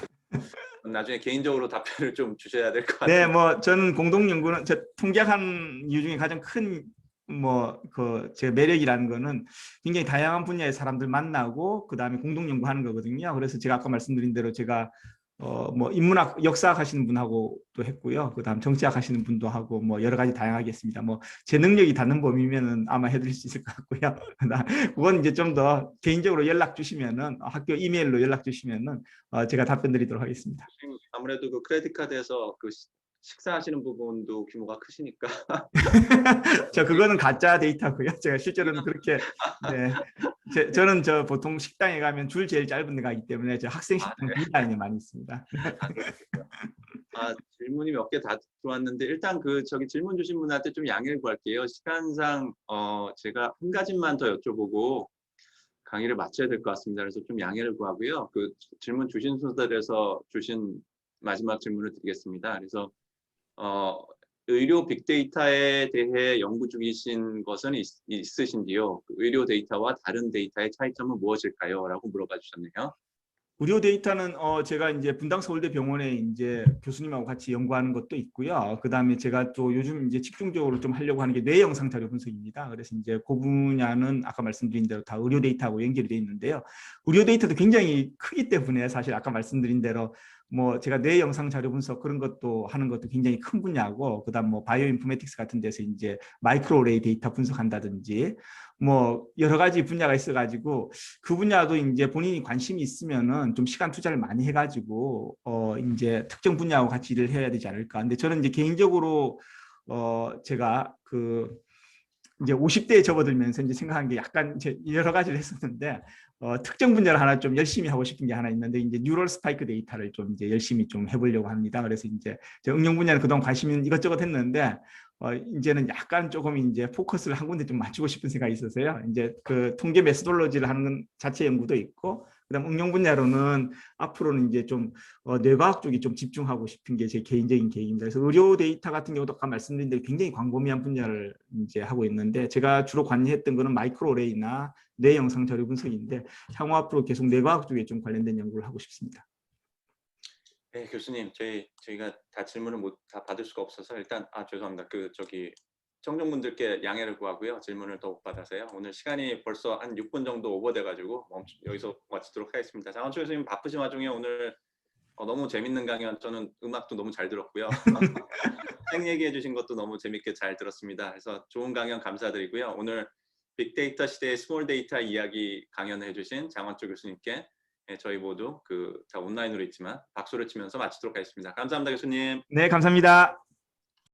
나중에 개인적으로 답변을 좀 주셔야 될 것 같아요. 네, 뭐 저는 공동 연구는 저 통계한 이유 중에 가장 큰 뭐 그 제 매력이라는 거는 굉장히 다양한 분야의 사람들 만나고 그 다음에 공동 연구하는 거거든요. 그래서 제가 아까 말씀드린 대로 제가 뭐 인문학 역사학 하시는 분하고 또 했고요. 그다음 정치학 하시는 분도 하고 뭐 여러 가지 다양하게 했습니다. 뭐 제 능력이 닿는 범위면은 아마 해드릴 수 있을 것 같고요. 그건 이제 좀 더 개인적으로 연락 주시면은 학교 이메일로 연락 주시면은 제가 답변 드리도록 하겠습니다. 아무래도 그 크레딧 카드에서 그 식사하시는 부분도 규모가 크시니까 저 그거는 가짜 데이터고요. 제가 실제로는 그렇게 네. 저는 저 보통 식당에 가면 줄 제일 짧은 데 가기 때문에 저 학생 아, 식당 네. 굉장히 많이 있습니다. 그렇군요. 질문이 몇 개 다 들어왔는데 일단 저기 질문 주신 분한테 좀 양해를 구할게요. 시간상 제가 한 가지만 더 여쭤보고 강의를 마쳐야 될 것 같습니다. 그래서 좀 양해를 구하고요. 질문 주신 순서대로서 주신 마지막 질문을 드리겠습니다. 그래서 의료 빅데이터에 대해 연구 중이신 것은 있으신지요? 의료 데이터와 다른 데이터의 차이점은 무엇일까요? 라고 물어봐 주셨네요. 의료 데이터는 제가 이제 분당 서울대 병원에 이제 교수님하고 같이 연구하는 것도 있고요. 그다음에 제가 또 요즘 이제 집중적으로 좀 하려고 하는 게 뇌 영상 자료 분석입니다. 그래서 이제 그 분야는 아까 말씀드린 대로 다 의료 데이터하고 연결이 돼 있는데요. 의료 데이터도 굉장히 크기 때문에 사실 아까 말씀드린 대로 뭐 제가 뇌 영상 자료 분석 그런 것도 하는 것도 굉장히 큰 분야고, 그다음 뭐 바이오 인포메틱스 같은 데서 이제 마이크로레이 데이터 분석한다든지 뭐 여러 가지 분야가 있어가지고 그 분야도 이제 본인이 관심이 있으면은 좀 시간 투자를 많이 해가지고 이제 특정 분야하고 같이 일을 해야 되지 않을까. 근데 저는 이제 개인적으로 제가 이제 50대에 접어들면서 이제 생각한 게 약간 이제 여러 가지를 했었는데 특정 분야를 하나 좀 열심히 하고 싶은 게 하나 있는데 이제 뉴럴 스파이크 데이터를 좀 이제 열심히 좀 해보려고 합니다. 그래서 이제 응용 분야는 그동안 관심은 이것저것 했는데 이제는 약간 조금 이제 포커스를 한 군데 좀 맞추고 싶은 생각이 있어서요. 이제 그 통계 메소돌로지를 하는 자체 연구도 있고, 그다음 응용 분야로는 앞으로는 이제 좀 뇌과학 쪽에 좀 집중하고 싶은 게 제 개인적인 계획입니다. 그래서 의료 데이터 같은 경우도 아까 말씀드린 대로 굉장히 광범위한 분야를 이제 하고 있는데, 제가 주로 관여했던 거는 마이크로레이나 뇌 영상 자료 분석인데 향후 앞으로 계속 뇌과학 쪽에 좀 관련된 연구를 하고 싶습니다. 네, 교수님, 저희가 다 질문을 다 받을 수가 없어서 일단 죄송합니다. 저기 청중분들께 양해를 구하고요. 질문을 더 못 받아서요. 오늘 시간이 벌써 한 6분 정도 오버돼가지고 여기서 마치도록 하겠습니다. 장원철 교수님 바쁘신 와중에 오늘 너무 재밌는 강연, 저는 음악도 너무 잘 들었고요. 책 얘기해 주신 것도 너무 재밌게 잘 들었습니다. 그래서 좋은 강연 감사드리고요. 오늘 빅데이터 시대의 스몰 데이터 이야기 강연을 해주신 장원철 교수님께 저희 모두 다 온라인으로 있지만 박수를 치면서 마치도록 하겠습니다. 감사합니다, 교수님. 네, 감사합니다.